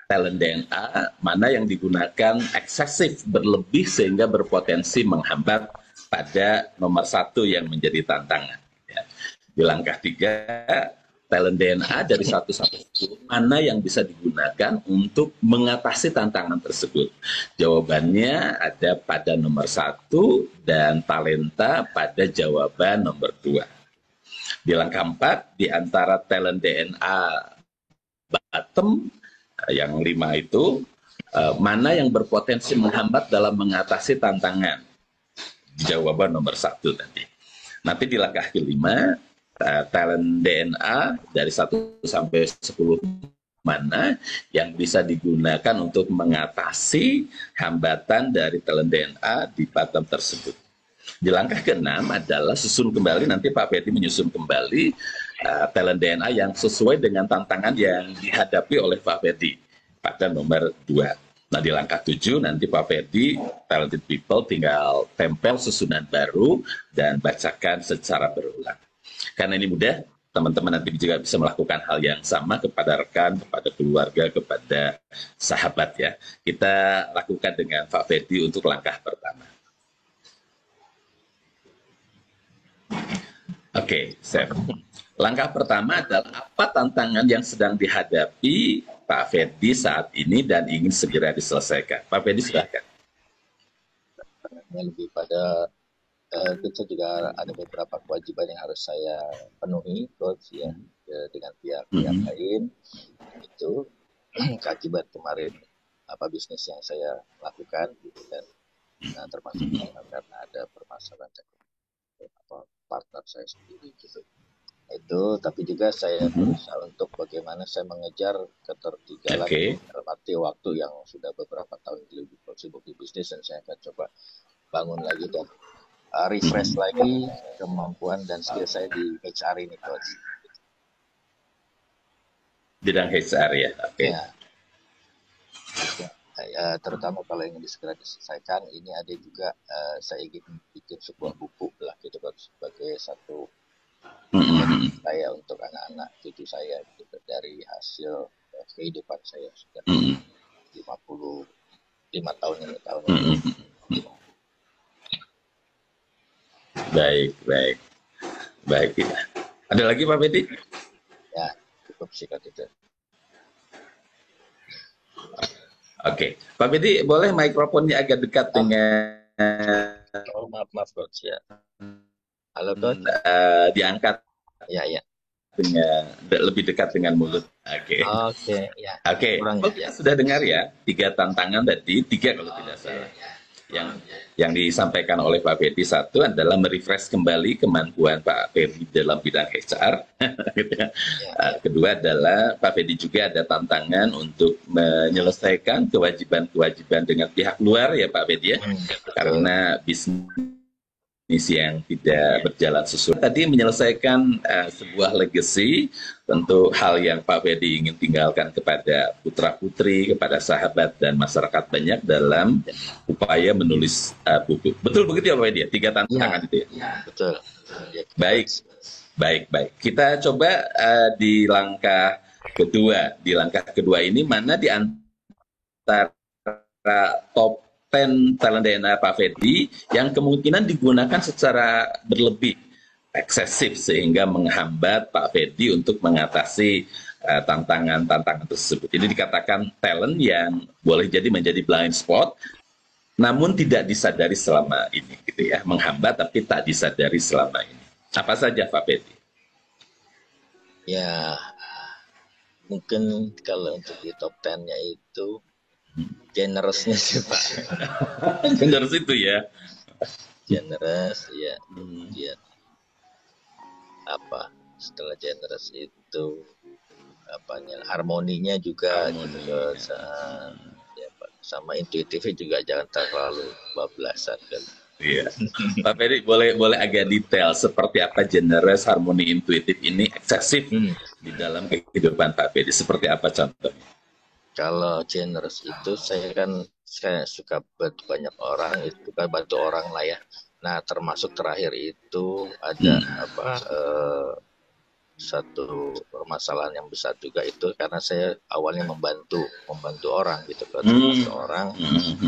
talent DNA, mana yang digunakan eksesif, berlebih sehingga berpotensi menghambat pada nomor 1 yang menjadi tantangan. Ya. Di langkah 3, talent DNA dari 1 sampai 10, mana yang bisa digunakan untuk mengatasi tantangan tersebut? Jawabannya ada pada nomor 1 dan talenta pada jawaban nomor 2. Di langkah 4, di antara talent DNA bottom, yang 5 itu, mana yang berpotensi menghambat dalam mengatasi tantangan? Jawaban nomor 1 tadi. Nanti di langkah kelima, talent DNA dari 1 sampai 10 mana yang bisa digunakan untuk mengatasi hambatan dari talent DNA di bottom tersebut. Di langkah ke-6 adalah susun kembali, nanti Pak Ferdi menyusun kembali talent DNA yang sesuai dengan tantangan yang dihadapi oleh Pak Ferdi pada nomor 2. Nah di langkah 7 nanti Pak Ferdi, talented people tinggal tempel susunan baru dan bacakan secara berulang. Karena ini mudah, teman-teman nanti juga bisa melakukan hal yang sama kepada rekan, kepada keluarga, kepada sahabat ya. Kita lakukan dengan Pak Ferdi untuk langkah pertama. Oke, Chef. Langkah pertama adalah apa tantangan yang sedang dihadapi Pak Ferdi saat ini dan ingin segera diselesaikan. Pak Ferdi, silakan. Lebih pada tentu juga ada beberapa kewajiban yang harus saya penuhi, Coach, ya, dengan pihak-pihak lain. Itu keakibat kemarin bisnis yang saya lakukan, gitu kan. Nah, termasuk karena ada permasalahan partner saya sendiri, gitu. Itu, tapi juga saya berusaha untuk bagaimana saya mengejar ketertinggalan dalam arti waktu yang sudah beberapa tahun lebih sibuk di bisnis, dan saya akan coba bangun lagi dan refresh lagi kemampuan dan skill saya di HR ini, Coach. Bidang HR ya, oke. Ya, terutama kalau ingin segera diselesaikan, ini ada juga saya ingin bikin sebuah buku lah, gitu, Coach, sebagai satu saya untuk anak-anak cucu saya, gitu, dari hasil kehidupan saya sudah 55 tahun ini. Baik. Ada lagi Pak Ferdi? Ya, cukup singkat itu. Oke, Pak Ferdi, boleh mikrofonnya agak dekat dengan maaf Coach ya. Halo Coach. Diangkat. Ya. Dengan lebih dekat dengan mulut. Oke. Ya. Oke. Sudah dengar ya, 3 tantangan tadi, 3 kalau tidak salah. Yang disampaikan oleh Pak Ferdi, satu adalah merefresh kembali kemampuan Pak Ferdi dalam bidang HR. Kedua adalah Pak Ferdi juga ada tantangan untuk menyelesaikan kewajiban-kewajiban dengan pihak luar ya Pak Ferdi ya, karena bisnis yang tidak berjalan sesuai. Tadi menyelesaikan sebuah legacy, tentu hal yang Pak Ferdi ingin tinggalkan kepada putra-putri, kepada sahabat dan masyarakat banyak dalam upaya menulis buku. Betul begitu ya Pak Ferdi? 3 tantangan itu ya? Betul. Baik. Kita coba di langkah kedua. Di langkah kedua ini mana di antara top 10 talent DNA Pak Ferdi yang kemungkinan digunakan secara berlebih, eksesif, sehingga menghambat Pak Ferdi untuk mengatasi tantangan-tantangan tersebut. Ini dikatakan talent yang boleh jadi menjadi blind spot, namun tidak disadari selama ini, gitu ya, menghambat tapi tak disadari selama ini. Apa saja Pak Ferdi? Ya, mungkin kalau untuk di top 10-nya itu generousnya sih Pak. Generous itu ya. Generous ya. Kemudian setelah generous itu harmoninya juga gitu, ya, sama intuitifnya juga jangan terlalu bablasan kan. Iya. Pak Ferdi boleh agak detail seperti apa generous, harmoni, intuitif ini eksesif di dalam kehidupan Pak Ferdi, seperti apa contohnya? Kalau generous itu saya suka bantu banyak orang, itu kan bantu orang lah ya. Nah, termasuk terakhir itu ada satu permasalahan yang besar juga itu karena saya awalnya membantu orang gitu kan, orang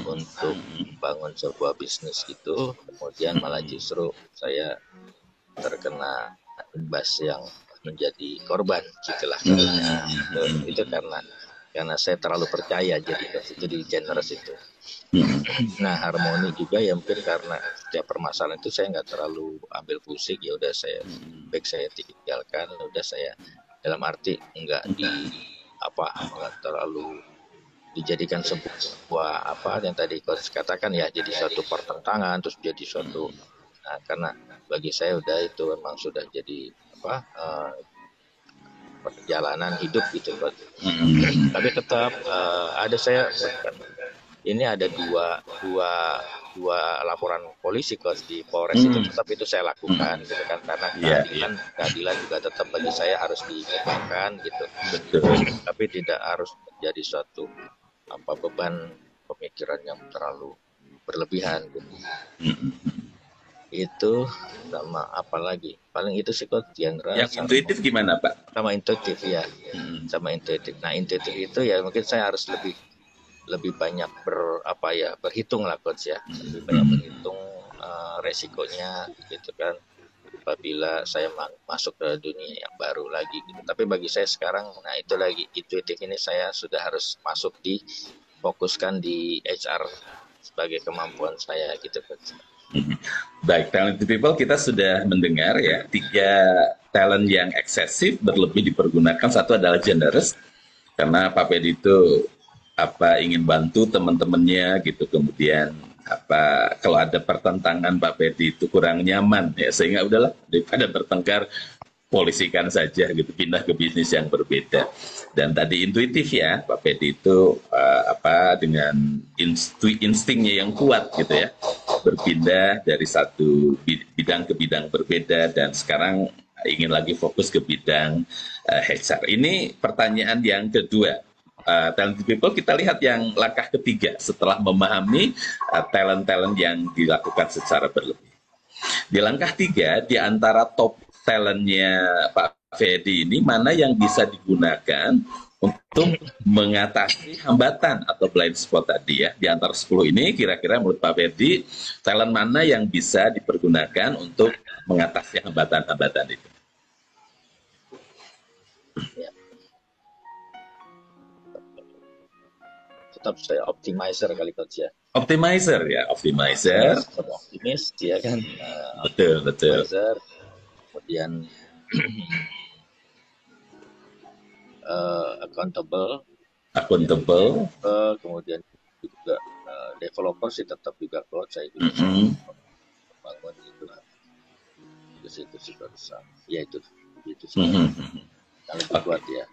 untuk membangun sebuah bisnis gitu, kemudian malah justru saya terkena imbas yang menjadi korban gitulah. Itu karena saya terlalu percaya jadi generous itu. Nah, harmoni juga ya mungkin karena setiap permasalahan itu saya nggak terlalu ambil pusing, ya udah saya tinggalkan, udah saya dalam arti nggak terlalu dijadikan sebuah yang tadi Coach katakan ya, jadi suatu pertentangan terus jadi suatu. Nah, karena bagi saya udah itu memang sudah jadi perjalanan hidup gitu kan. Tapi tetap ini ada dua laporan polisi Coach di Polres itu, tetap itu saya lakukan gitu kan, karena keadilan juga tetap bagi saya harus ditegakkan gitu. Tapi tidak harus menjadi suatu beban pemikiran yang terlalu berlebihan gitu. Itu sama apa lagi? Paling itu sih Coach, genre Yang intuitif gimana Pak? sama intuitif ya. Sama intuitif. Nah, intuitif itu ya mungkin saya harus lebih banyak berhitung lah Coach ya. Lebih banyak berhitung resikonya gitu kan. Apabila saya masuk ke dunia yang baru lagi gitu. Tapi bagi saya sekarang, nah itu lagi intuitif ini saya sudah harus masuk fokuskan di HR sebagai kemampuan saya gitu Coach. Baik, talented people, kita sudah mendengar ya 3 talent yang eksesif berlebih dipergunakan. Satu adalah generous, karena Pak Pedi itu ingin bantu teman-temannya gitu. Kemudian kalau ada pertentangan Pak Pedi itu kurang nyaman ya, sehingga udahlah daripada bertengkar polisikan saja gitu, pindah ke bisnis yang berbeda. Dan tadi intuitif ya, Pak Pedi itu dengan instingnya yang kuat gitu ya, berpindah dari satu bidang ke bidang berbeda, dan sekarang ingin lagi fokus ke bidang HR. Ini pertanyaan yang kedua. Talented people, kita lihat yang langkah ketiga setelah memahami talent-talent yang dilakukan secara berlebih. Di langkah 3, di antara top talentnya Pak Fedi ini, mana yang bisa digunakan untuk mengatasi hambatan atau blind spot tadi ya. Di antara 10 ini, kira-kira menurut Pak Fedi, talent mana yang bisa dipergunakan untuk mengatasi hambatan-hambatan itu? Ya. Tetap saya optimizer kali Coach ya. Optimizer. Optimis ya kan. Betul. Optimizer. Kemudian accountable, kemudian juga developer sih tetap juga Coach, saya juga bangun itu lah. Itu sih Coach. Ya itu sih. Kalau dibuat ya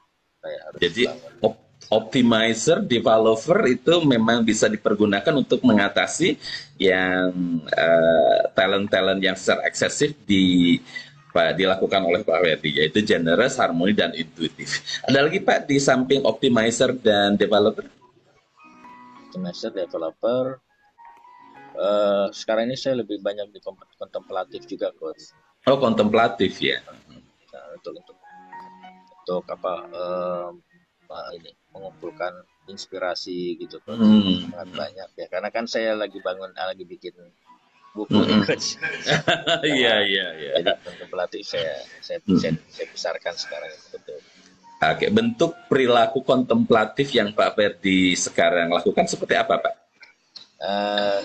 saya harus jadi bangun. Optimizer, developer itu memang bisa dipergunakan untuk mengatasi yang talent-talent yang secara eksesif dilakukan oleh Pak Ferdi, yaitu generous, harmoni, dan intuitif. Ada lagi Pak di samping optimizer dan developer? Optimizer, developer. Sekarang ini saya lebih banyak di kontemplatif juga Coach. Oh, kontemplatif ya. Nah, untuk mengumpulkan inspirasi gitu Coach. Sangat banyak ya, karena kan saya lagi bikin buku Coach. Iya. Jadi kontemplatif saya besarkan sekarang, betul. Oke, bentuk perilaku kontemplatif yang Pak Ferdi sekarang lakukan seperti apa Pak?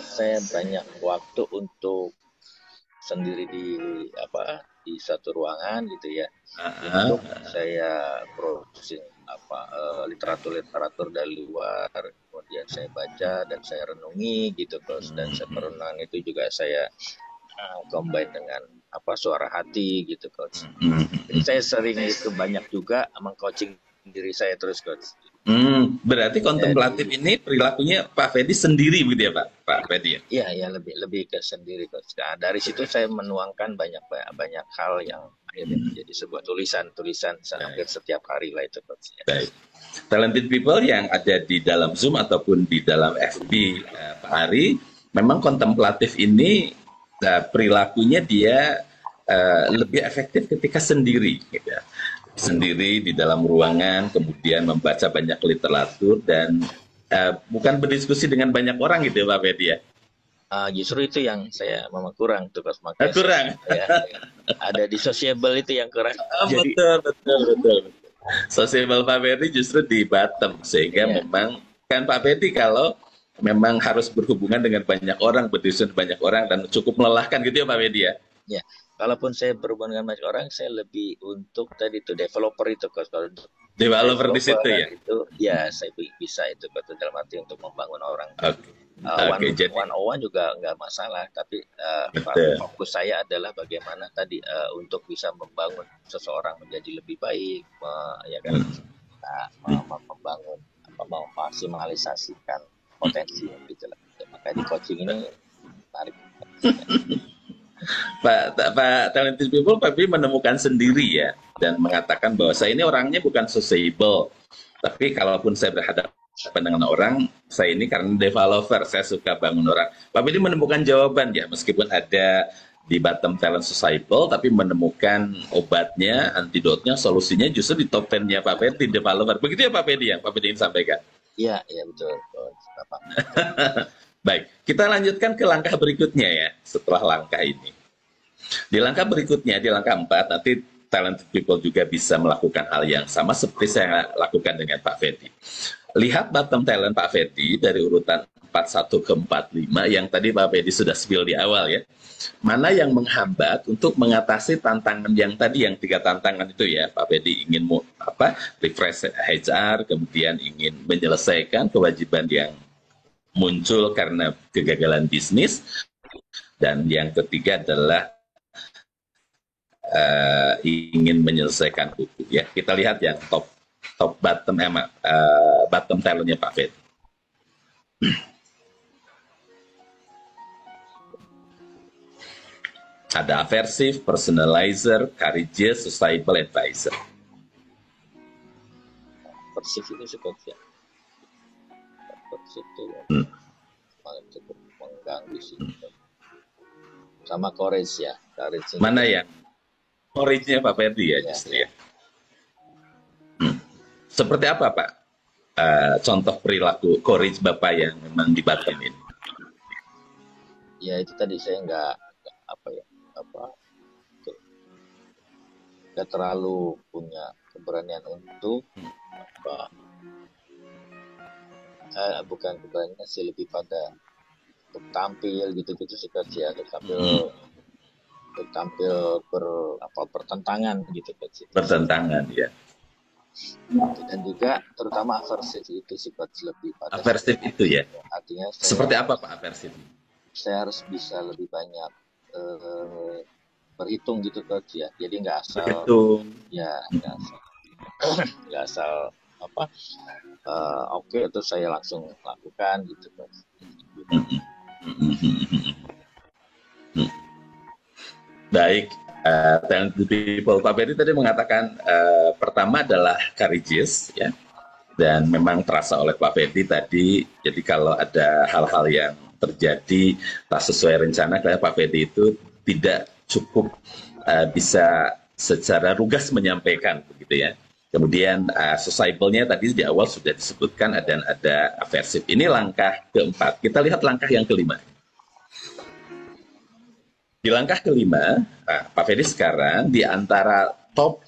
Saya banyak waktu untuk sendiri di satu ruangan gitu ya. Untuk saya browsing literatur dari luar, kemudian saya baca dan saya renungi gitu Coach. Dan perenungan itu juga saya combine dengan suara hati gitu Coach. Jadi saya sering itu banyak juga meng-coaching diri saya terus Coach. Berarti kontemplatif ini perilakunya Pak Fedi sendiri begitu ya Pak Fedi ya? Iya, lebih ke sendiri Coach. Nah, dari situ saya menuangkan banyak hal yang akhirnya menjadi sebuah tulisan hampir setiap hari lah itu Coach. Baik. Talented people yang ada di dalam Zoom ataupun di dalam FB Pak Ari, memang kontemplatif ini perilakunya dia lebih efektif ketika sendiri gitu ya. Sendiri di dalam ruangan, kemudian membaca banyak literatur dan bukan berdiskusi dengan banyak orang gitu ya Pak Fedi ya? Justru itu yang saya memang kurang tuh Coach. Kurang? Ada di sociable itu yang kurang. Jadi, betul. Sociable Pak Fedi justru di bottom, sehingga memang kan Pak Fedi kalau memang harus berhubungan dengan banyak orang, berdiskusi dengan banyak orang dan cukup melelahkan gitu ya Pak Fedi ya? Ya. Kalaupun saya berhubungan dengan banyak orang, saya lebih untuk tadi itu developer itu Coach. Kalau developer di situ ya? Itu, ya saya bisa itu Coach, dalam arti untuk membangun orang. Jadi one-on-one juga nggak masalah, tapi fokus saya adalah bagaimana tadi untuk bisa membangun seseorang menjadi lebih baik, membangun memaksimalisasikan potensi gitu lah. Maka di coaching ini menarik. Pak Talented People, Pak Fedi menemukan sendiri ya, dan mengatakan bahwa saya ini orangnya bukan sociable, tapi kalaupun saya berhadapan dengan orang, saya ini karena developer, saya suka bangun orang. Pak Fedi menemukan jawaban ya, meskipun ada di bottom talent sociable, tapi menemukan obatnya, antidotnya, solusinya justru di top 10-nya Pak Ferdi developer. Begitu ya Pak Ferdi yang Pak Ferdi ingin sampaikan? Iya, iya betul. Bapak. Baik, kita lanjutkan ke langkah berikutnya ya, setelah langkah ini. Di langkah berikutnya, di langkah 4, nanti talented people juga bisa melakukan hal yang sama seperti saya lakukan dengan Pak Ferdi. Lihat bottom talent Pak Ferdi dari urutan 41 ke 45 yang tadi Pak Ferdi sudah spill di awal ya. Mana yang menghambat untuk mengatasi tantangan yang tadi, yang 3 tantangan itu ya. Pak Ferdi ingin refresh HR, kemudian ingin menyelesaikan kewajiban yang muncul karena kegagalan bisnis, dan yang ketiga adalah ingin menyelesaikan buku ya. Kita lihat yang bottom talentnya Pak Ferdi. Ada aversive, personalizer, courageous, sociable, advisor. Persif itu seperti persif itu cukup mengganggu sih. Sama courage ya. Courage Mana yang courage-nya Pak Ferdi ya, justru ya. Seperti apa Pak? Contoh perilaku courage Bapak yang memang di bottom ini. Ya itu tadi saya nggak terlalu punya keberanian untuk bukan keberanian sih, lebih pada untuk tampil gitu-gitu seperti ya, tampil bertentangan gitu kan sih. Bertentangan ya. Dan juga terutama aversif itu sifat lebih pada aversif itu ya. Artinya seperti apa Pak aversif? Saya harus bisa lebih banyak berhitung gitu coach ya. Jadi nggak asal nggak asal oke terus saya langsung lakukan gitu coach. Baik, talented people. Pak Ferdi tadi mengatakan pertama adalah courageous ya, dan memang terasa oleh Pak Ferdi tadi. Jadi kalau ada hal-hal yang terjadi tak sesuai rencana, karena Pak Ferdi itu tidak cukup bisa secara lugas menyampaikan begitu ya. Kemudian sociable-nya tadi di awal sudah disebutkan, ada aversif. Ini langkah keempat. Kita lihat langkah yang kelima. Di langkah kelima, Pak Ferdi sekarang di antara top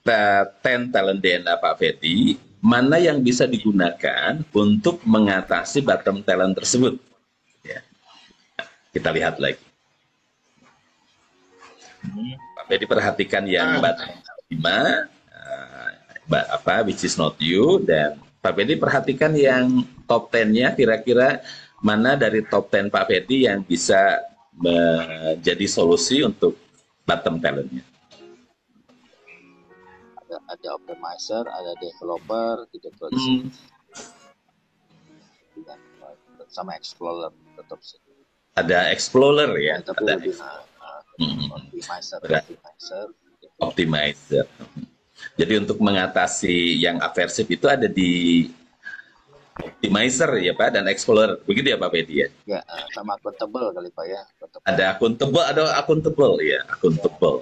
10 talent DNA Pak Ferdi, mana yang bisa digunakan untuk mengatasi bottom talent tersebut? Ya. Kita lihat lagi. Pak Ferdi perhatikan yang bottom 5, which is not you, dan Pak Ferdi perhatikan yang top 10-nya, kira-kira mana dari top 10 Pak Ferdi yang bisa menjadi solusi untuk bottom talent-nya. Ada optimizer, ada developer, gitu terus. Sama explorer tetap sih. Ada explorer ya. Tapi ada lebih optimizer. Jadi untuk mengatasi yang aversif itu ada di optimizer ya Pak, dan explorer. Begitu ya Pak Ferdi ya? Ya, sama accountable kali Pak ya. Ada accountable ya, accountable.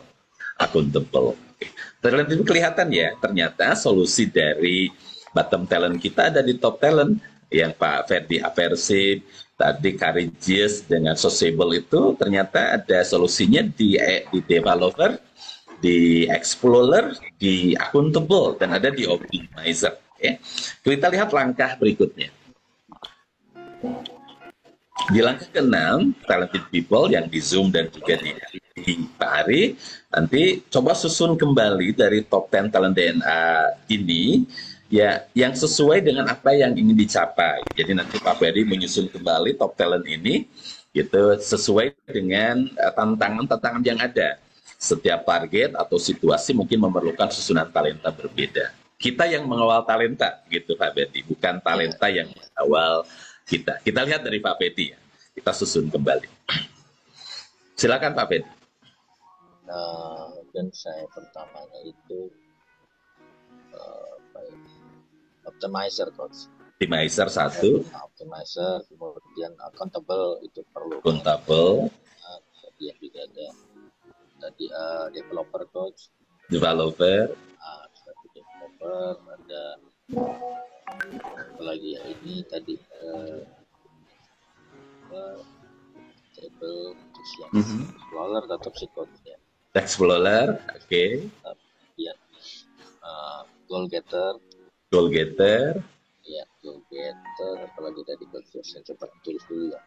Talent itu kelihatan ya, ternyata solusi dari bottom talent kita ada di top talent. Yang Pak Ferdi aversif, tadi courageous dengan sociable itu ternyata ada solusinya di developer, di explorer, di accountable, dan ada di optimizer. Okay. Kita lihat langkah berikutnya. Di langkah ke-6, talented people yang di Zoom dan juga di Pak Ari, nanti coba susun kembali dari top 10 talent DNA ini, ya, yang sesuai dengan apa yang ingin dicapai. Jadi nanti Pak Ferdi menyusun kembali top talent ini, gitu, sesuai dengan tantangan-tantangan yang ada. Setiap target atau situasi mungkin memerlukan susunan talenta berbeda. Kita yang mengawal talenta, gitu Pak Ferdi, bukan talenta yang mengawal kita. Kita lihat dari Pak Ferdi ya. Kita susun kembali. Silakan Pak Ferdi. Dan saya pertamanya itu optimizer coach. Optimizer satu. Optimizer, kemudian accountable itu perlu. Accountable. Kemudian juga ada tadi developer coach, Developer. satu developer, ada apalagi ya ini tadi table terus yang explorer tetap sih coach ya. Explorer, oke. Ya, goal getter, Goal getter. ya goal getter, apalagi tadi coach saya coba tulis dulu ya,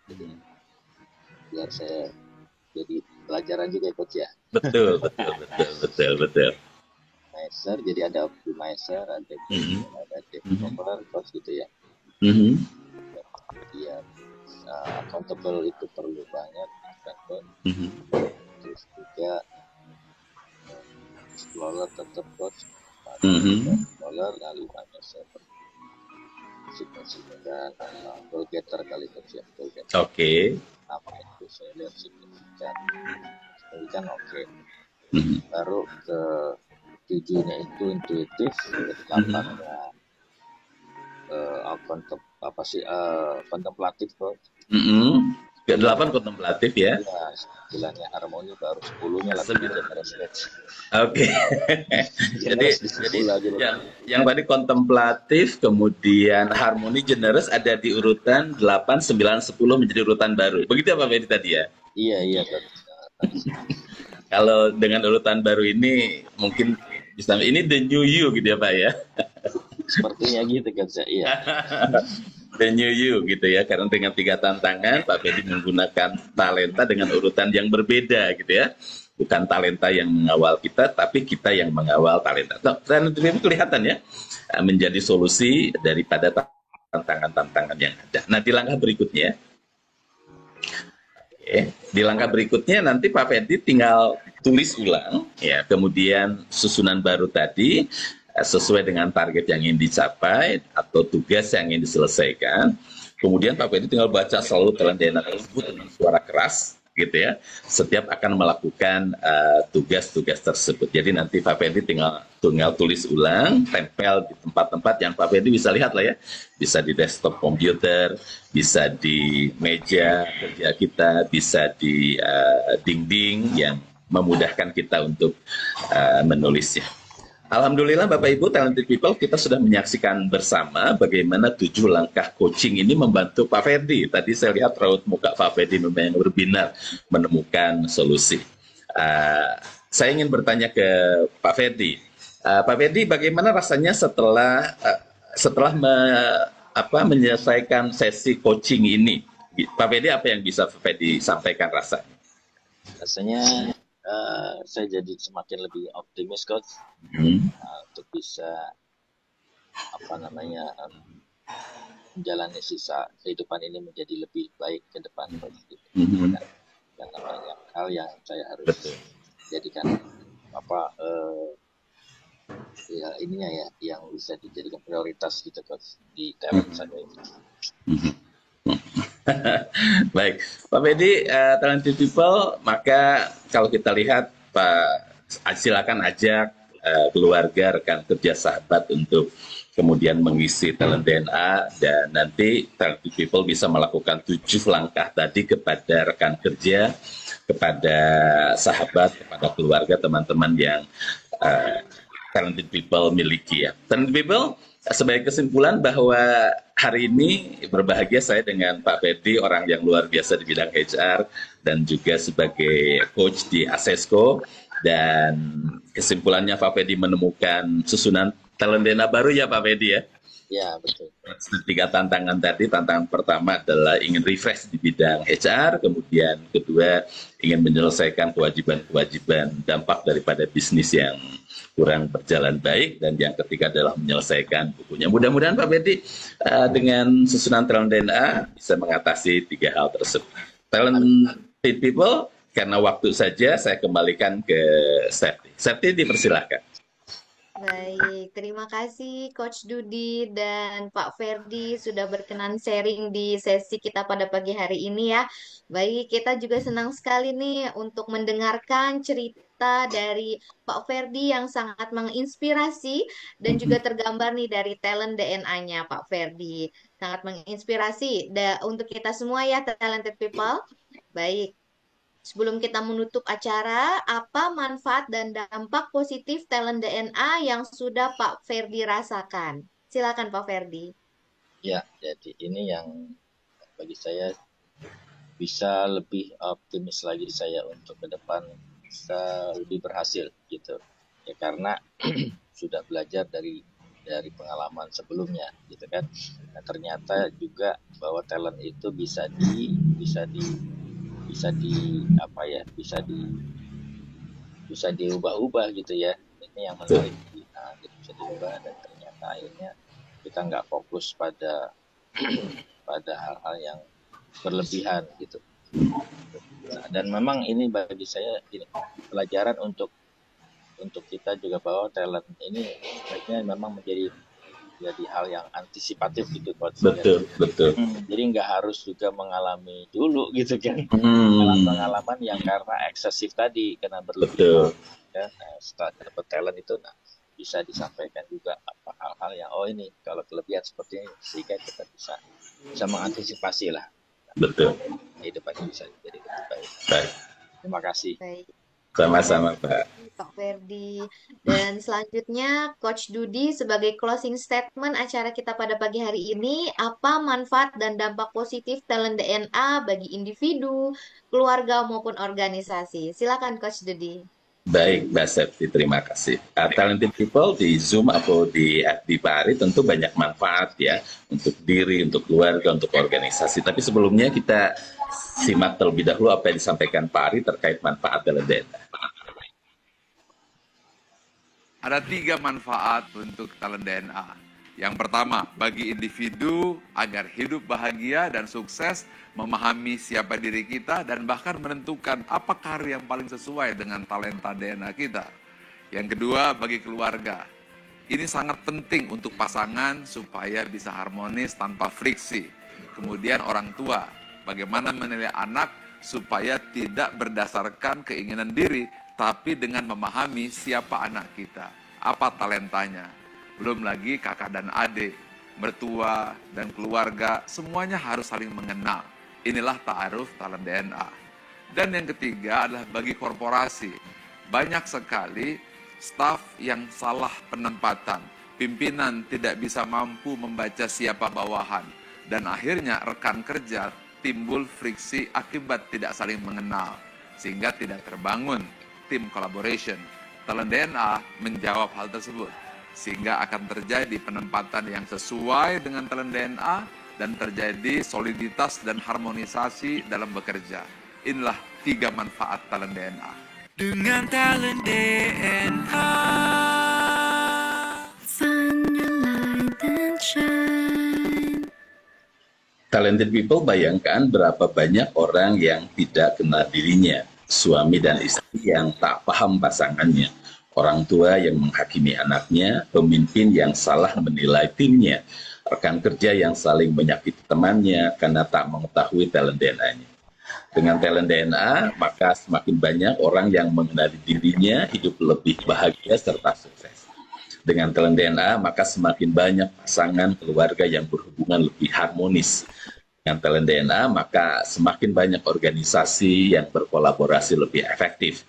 biar saya jadi pelajaran juga coach ya. Betul. Optimizer, jadi ada optimizer, ada developer coach gitu ya. Kemudian accountable itu perlu banget kan coach. Terus juga explorer tetap coach. Explorer lalu banyak server. Signifikan goal getter kali coach ya. Goal getter. Oke. Apa itu saya lihat signifikan. Signifikan oke. Baru ke 7-nya itu intuitif, 8-nya kontemplatif coach. Ke-8 kontemplatif ya. Ya, 9-nya harmoni, baru 10-nya lebih generous. Oke. Jadi yang tadi kontemplatif, kemudian harmoni, generous ada di urutan 8, 9, 10 menjadi urutan baru. Begitu ya Pak Fedi tadi ya? Iya coach. Kalau dengan urutan baru ini mungkin ini the new you gitu ya Pak ya? Sepertinya gitu kan saya, iya. The new you gitu ya, karena dengan 3 tantangan Pak Fedi menggunakan talenta dengan urutan yang berbeda gitu ya. Bukan talenta yang mengawal kita, tapi kita yang mengawal talenta. Talenta itu kelihatan ya, menjadi solusi daripada tantangan-tantangan yang ada. Nah di langkah berikutnya, di langkah berikutnya nanti Pak Fedi tinggal tulis ulang ya, kemudian susunan baru tadi sesuai dengan target yang ingin dicapai atau tugas yang ingin diselesaikan. Kemudian Pak Fedi tinggal baca selalu talent DNA tersebut dengan suara keras gitu ya, setiap akan melakukan tugas-tugas tersebut. Jadi nanti Pak Fedi tinggal tulis ulang, tempel di tempat-tempat yang Pak Fedi bisa lihat lah ya, bisa di desktop komputer, bisa di meja kerja kita, bisa di dinding yang memudahkan kita untuk menulisnya. Alhamdulillah Bapak Ibu Talented People, kita sudah menyaksikan bersama bagaimana 7 langkah coaching ini membantu Pak Fedi. Tadi saya lihat raut muka Pak Fedi memang berbinar menemukan solusi. Saya ingin bertanya ke Pak Fedi. Pak Fedi, bagaimana rasanya setelah menyelesaikan sesi coaching ini? Pak Fedi, apa yang bisa Pak Fedi sampaikan rasanya? Rasanya saya jadi semakin lebih optimis coach untuk bisa menjalani sisa kehidupan ini menjadi lebih baik ke depan coach. Yang namanya hal yang saya harus jadikan ya ininya ya yang bisa dijadikan prioritas gitu coach di talent saya itu. Baik, Pak Fedi, Talented People, maka kalau kita lihat Pak, silakan ajak keluarga, rekan kerja, sahabat untuk kemudian mengisi talent DNA, dan nanti Talented People bisa melakukan 7 langkah tadi kepada rekan kerja, kepada sahabat, kepada keluarga, teman-teman yang Talented People miliki ya. Talented People, sebagai kesimpulan bahwa hari ini berbahagia saya dengan Pak Fedi, orang yang luar biasa di bidang HR dan juga sebagai coach di Asesco, dan kesimpulannya Pak Fedi menemukan susunan talent DNA baru ya Pak Fedi ya? Ya betul. 3 tantangan tadi, tantangan pertama adalah ingin refresh di bidang HR, kemudian kedua ingin menyelesaikan kewajiban-kewajiban dampak daripada bisnis yang kurang berjalan baik, dan yang ketiga adalah menyelesaikan bukunya. Mudah-mudahan Pak Fedi dengan susunan talent DNA bisa mengatasi 3 hal tersebut. Talented People, karena waktu saja saya kembalikan ke Septi. Septi, dipersilahkan. Baik, terima kasih Coach Dudi dan Pak Ferdi sudah berkenan sharing di sesi kita pada pagi hari ini ya. Baik, kita juga senang sekali nih untuk mendengarkan cerita dari Pak Ferdi yang sangat menginspirasi dan juga tergambar nih dari talent DNA-nya Pak Ferdi. Sangat menginspirasi untuk kita semua ya, talented people. Baik. Sebelum kita menutup acara, apa manfaat dan dampak positif talent DNA yang sudah Pak Ferdi rasakan? Silakan Pak Ferdi. Ya, jadi ini yang bagi saya bisa lebih optimis lagi saya untuk ke depan bisa lebih berhasil gitu. Ya karena sudah belajar dari pengalaman sebelumnya gitu kan. Nah, ternyata juga bahwa talent itu bisa diubah-ubah gitu ya. Ini yang menarik. Nah, jadi bisa diubah dan ternyata akhirnya kita nggak fokus pada pada hal-hal yang berlebihan gitu. Nah, dan memang ini bagi saya ini pelajaran untuk kita juga bahwa talent ini sebaiknya memang menjadi hal yang antisipatif gitu Coach. Betul. Jadi nggak harus juga mengalami dulu gitu kan. Pengalaman yang karena eksesif tadi, karena berlebihan. Ya, nah, setelah dapat talent itu bisa disampaikan juga apa hal-hal yang ini kalau kelebihan seperti ini sehingga kita bisa mengantisipasi lah. Betul. Kehidupannya bisa jadi lebih baik. Baik. Terima kasih. Baik. Sama-sama, Pak. Pak Ferdi. Dan selanjutnya, Coach Dudi sebagai closing statement acara kita pada pagi hari ini, apa manfaat dan dampak positif talent DNA bagi individu, keluarga maupun organisasi? Silakan Coach Dudi. Baik, Mbak Septi, terima kasih. Talented people di Zoom atau di FB Pak Ari tentu banyak manfaat ya untuk diri, untuk keluarga, untuk organisasi. Tapi sebelumnya kita simak terlebih dahulu apa yang disampaikan Pak Ari terkait manfaat talent DNA. Ada 3 manfaat untuk talent DNA. Yang pertama, bagi individu agar hidup bahagia dan sukses, memahami siapa diri kita, dan bahkan menentukan apa karir yang paling sesuai dengan talenta DNA kita. Yang kedua, bagi keluarga. Ini sangat penting untuk pasangan supaya bisa harmonis tanpa friksi. Kemudian orang tua, bagaimana menilai anak supaya tidak berdasarkan keinginan diri, tapi dengan memahami siapa anak kita, apa talentanya. Belum lagi kakak dan adik, mertua dan keluarga, semuanya harus saling mengenal. Inilah ta'aruf talent DNA. Dan yang ketiga adalah bagi korporasi. Banyak sekali staf yang salah penempatan. Pimpinan tidak bisa mampu membaca siapa bawahan. Dan akhirnya rekan kerja timbul friksi akibat tidak saling mengenal. Sehingga tidak terbangun tim collaboration. Talent DNA menjawab hal tersebut. Sehingga akan terjadi penempatan yang sesuai dengan talent DNA dan terjadi soliditas dan harmonisasi dalam bekerja. Inilah 3 manfaat talent DNA. Dengan talent DNA. Find your light and shine. Talented people, bayangkan berapa banyak orang yang tidak kenal dirinya, suami dan istri yang tak paham pasangannya, orang tua yang menghakimi anaknya, pemimpin yang salah menilai timnya, rekan kerja yang saling menyakiti temannya karena tak mengetahui talent DNA-nya. Dengan talent DNA, maka semakin banyak orang yang mengenali dirinya, hidup lebih bahagia serta sukses. Dengan talent DNA, maka semakin banyak pasangan keluarga yang berhubungan lebih harmonis. Dengan talent DNA, maka semakin banyak organisasi yang berkolaborasi lebih efektif.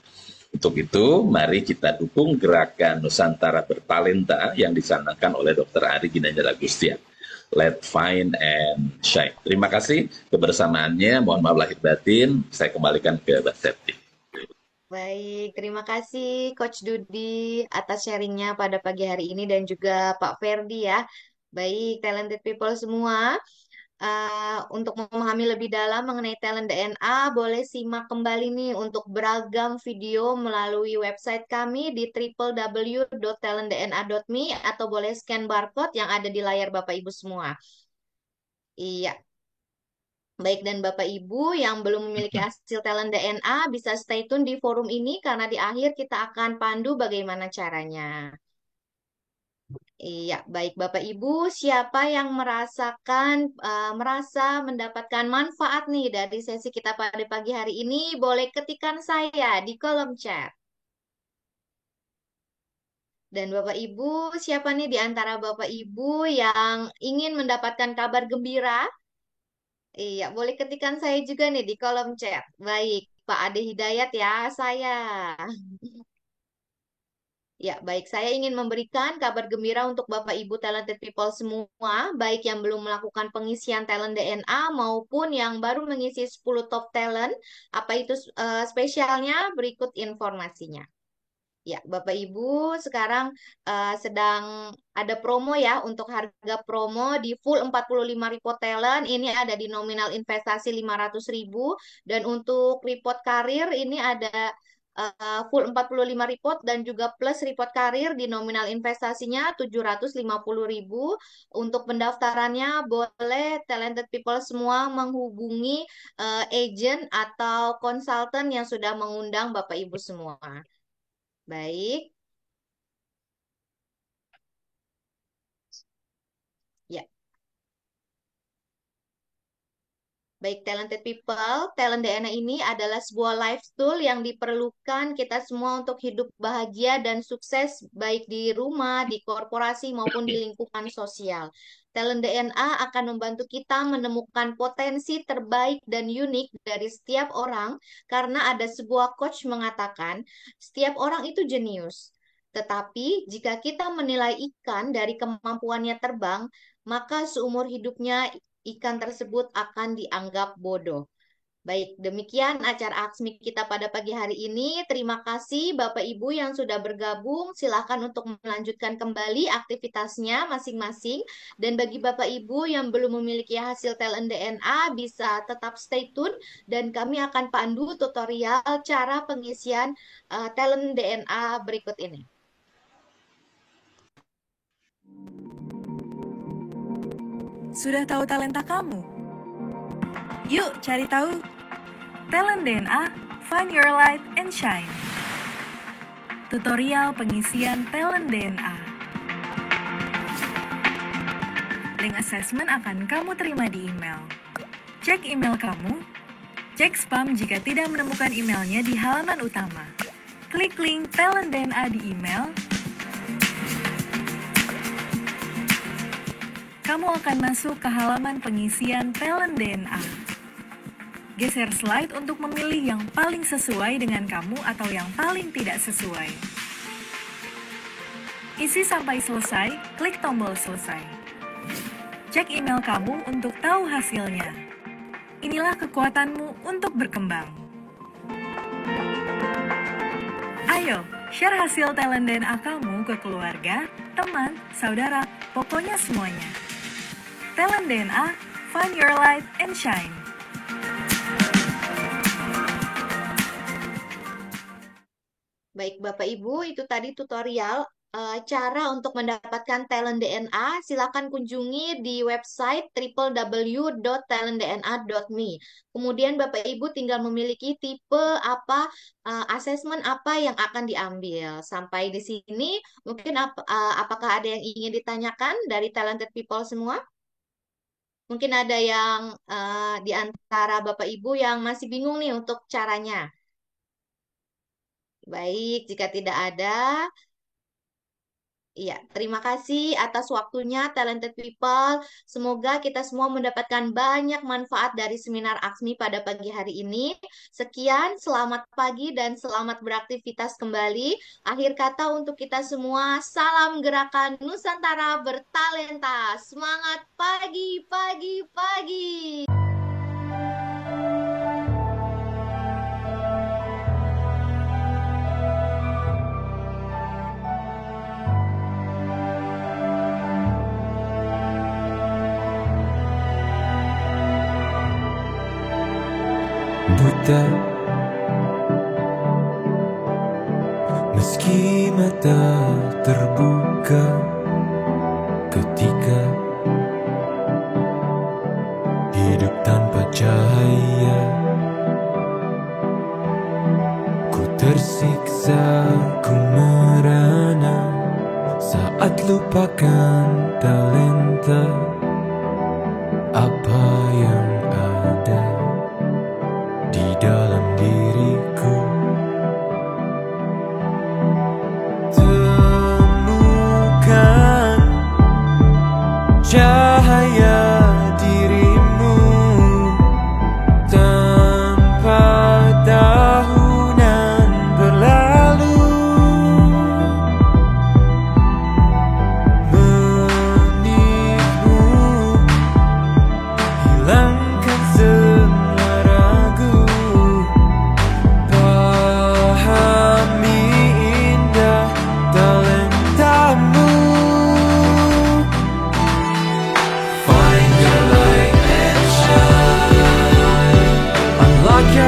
Untuk itu, mari kita dukung gerakan Nusantara Bertalenta yang dicanangkan oleh Dr. Ari Ginanjar Agustian. Let Find and Shine. Terima kasih kebersamaannya. Mohon maaf lahir batin. Saya kembalikan ke Mbak Septi. Baik, terima kasih Coach Dudi atas sharingnya pada pagi hari ini dan juga Pak Ferdi ya. Baik, talented people semua. Untuk memahami lebih dalam mengenai talent DNA, boleh simak kembali nih untuk beragam video melalui website kami di www.talentdna.me atau boleh scan barcode yang ada di layar Bapak Ibu semua. Iya. Baik, dan Bapak Ibu yang belum memiliki hasil talent DNA bisa stay tune di forum ini karena di akhir kita akan pandu bagaimana caranya. Iya, baik Bapak Ibu, siapa yang merasa mendapatkan manfaat nih dari sesi kita pada pagi hari ini, boleh ketikkan saya di kolom chat. Dan Bapak Ibu, siapa nih di antara Bapak Ibu yang ingin mendapatkan kabar gembira? Iya, boleh ketikkan saya juga nih di kolom chat. Baik, Pak Ade Hidayat ya, saya. Ya, baik. Saya ingin memberikan kabar gembira untuk Bapak Ibu talented people semua, baik yang belum melakukan pengisian talent DNA maupun yang baru mengisi 10 top talent. Apa itu spesialnya? Berikut informasinya. Ya, Bapak Ibu, sekarang sedang ada promo ya untuk harga promo di full 45 report talent. Ini ada di nominal investasi 500.000 dan untuk report karir ini ada full 45 report dan juga plus report karir di nominal investasinya 750.000. Untuk pendaftarannya boleh talented people semua menghubungi agent atau konsultan yang sudah mengundang Bapak Ibu semua. Baik. Ya. Baik, talented people, talent DNA ini adalah sebuah life tool yang diperlukan kita semua untuk hidup bahagia dan sukses baik di rumah, di korporasi maupun di lingkungan sosial. Talent DNA akan membantu kita menemukan potensi terbaik dan unik dari setiap orang karena ada sebuah coach mengatakan setiap orang itu jenius. Tetapi jika kita menilai ikan dari kemampuannya terbang, maka seumur hidupnya ikan tersebut akan dianggap bodoh. Baik, demikian acara Aksmi kita pada pagi hari ini. Terima kasih Bapak Ibu yang sudah bergabung. Silakan untuk melanjutkan kembali aktivitasnya masing-masing. Dan bagi Bapak Ibu yang belum memiliki hasil talent DNA, bisa tetap stay tune. Dan kami akan pandu tutorial cara pengisian talent DNA berikut ini. Sudah tahu talenta kamu? Yuk cari tahu. Talent DNA, Find Your Light and Shine. Tutorial pengisian talent DNA. Link assessment akan kamu terima di email. Cek email kamu. Cek spam jika tidak menemukan emailnya di halaman utama. Klik link talent DNA di email. Kamu akan masuk ke halaman pengisian talent DNA. Geser slide untuk memilih yang paling sesuai dengan kamu atau yang paling tidak sesuai. Isi sampai selesai, klik tombol selesai. Cek email kamu untuk tahu hasilnya. Inilah kekuatanmu untuk berkembang. Ayo, share hasil talent DNA kamu ke keluarga, teman, saudara, pokoknya semuanya. Talent DNA, Find Your Light and Shine. Baik, Bapak Ibu, itu tadi tutorial cara untuk mendapatkan talent DNA. Silakan kunjungi di website www.talentdna.me. Kemudian Bapak Ibu tinggal memiliki tipe apa, asesmen apa yang akan diambil. Sampai di sini, mungkin apakah ada yang ingin ditanyakan dari talented people semua? Mungkin ada yang di antara Bapak Ibu yang masih bingung nih untuk caranya. Baik, jika tidak ada, iya, terima kasih atas waktunya talented people. Semoga kita semua mendapatkan banyak manfaat dari seminar Aksmi pada pagi hari ini. Sekian, selamat pagi dan selamat beraktivitas kembali. Akhir kata untuk kita semua, salam gerakan Nusantara bertalenta. Semangat pagi, pagi, pagi. Buta, meski mata terbuka ketika hidup tanpa cahaya, ku tersiksa, ku merana saat lupakan talenta apa yang ada di dalam diriku. Temukan cahaya dirimu tanpa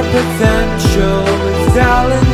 potential with talent